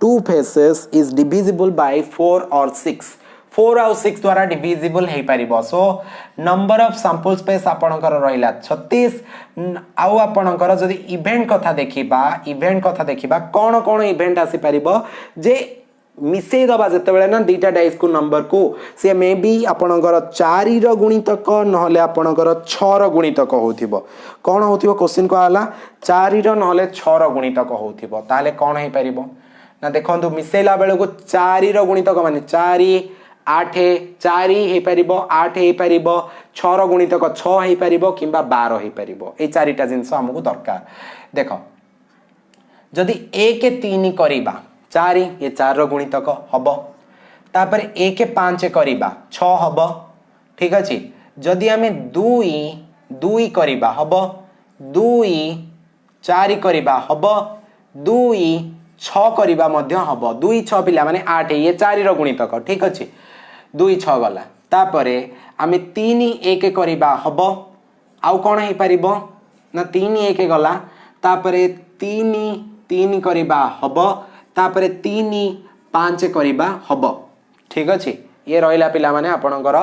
two faces is divisible by 4 और 6 4 और 6 द्वारा डिविजिबल हे परिबो so number of sample space आपणकर रहिला 36 आउ आपणकर जदि इवेंट कथा देखिबा कोन कोन इवेंट आसी परिबो जे मिसे दबा जते बेले ना दीटा डाइस को नंबर को से मे बी आपणकर 4 रो गुणितक नहले आपणकर 6 रो गुणितक होथिबो कोन होथिबो क्वेश्चन को आला 4 रो नहले 6 रो गुणितक होथिबो ताले कोन हे परिबो ना देखंतु मिसेला बेले को 4 रो गुणितक माने 4 8 4 हे परिबो 8 हे परिबो 6 रो गुणितक 6 हे परिबो किंबा 12 हे परिबो ए चारिटा जिंस हमकु दरकार देखो जदि 1 3 करिबा 4 ये 4 रो गुणितक हबो तापर 1 5 करिबा 6 हबो ठीक अछि जदि हमें 2 2 करिबा हबो 2 4 करिबा हबो 2 6 करिबा मध्य हबो 2 6 पिला माने 8 ये 4 रो गुणितक ठीक अछि 2 6 गला तापरे आमे 3 1 करिबा हबो आउ कोन हे परिबो ना 3 1 गला तापरे 3 3 करिबा हबो तापरे 3 5 करिबा हबो ठीक अछि ये रहिला पिला माने आपणकर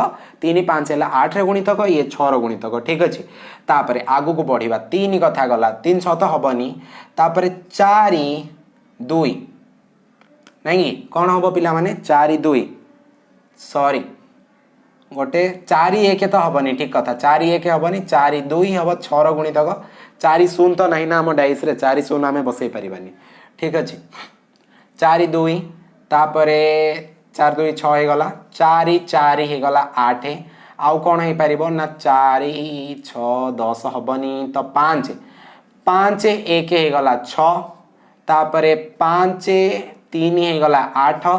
3 5 हला 8 रे गुणितक ये 6 रो गुणितक ठीक अछि तापरे आगु को बढ़िबा 3 कथा गला 3 6 तो हबनी तापरे 4 2 नहीं कोन हबो पिला माने 4 2 सॉरी गोटे 4 1 तो हबनी ठीक कथा 4 1 हबनी 4 2 हबो 6 रो गुणितक 4 शून्य तो नहीं ना हम डाइस रे 4 शून्य हमें बसई परिबानी ठीक अछि 4 2 तापरे 4 2 6 हे गला 4 4 हे गला 8 आउ कोन हे परिबो ना 4 6 10 हबनी तो 5 5 1 हे गला 6 तापरे 5 3 हे गला 8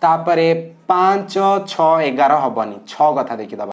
तापरे 5 6 11 हबनी 6 कथा देखि दबा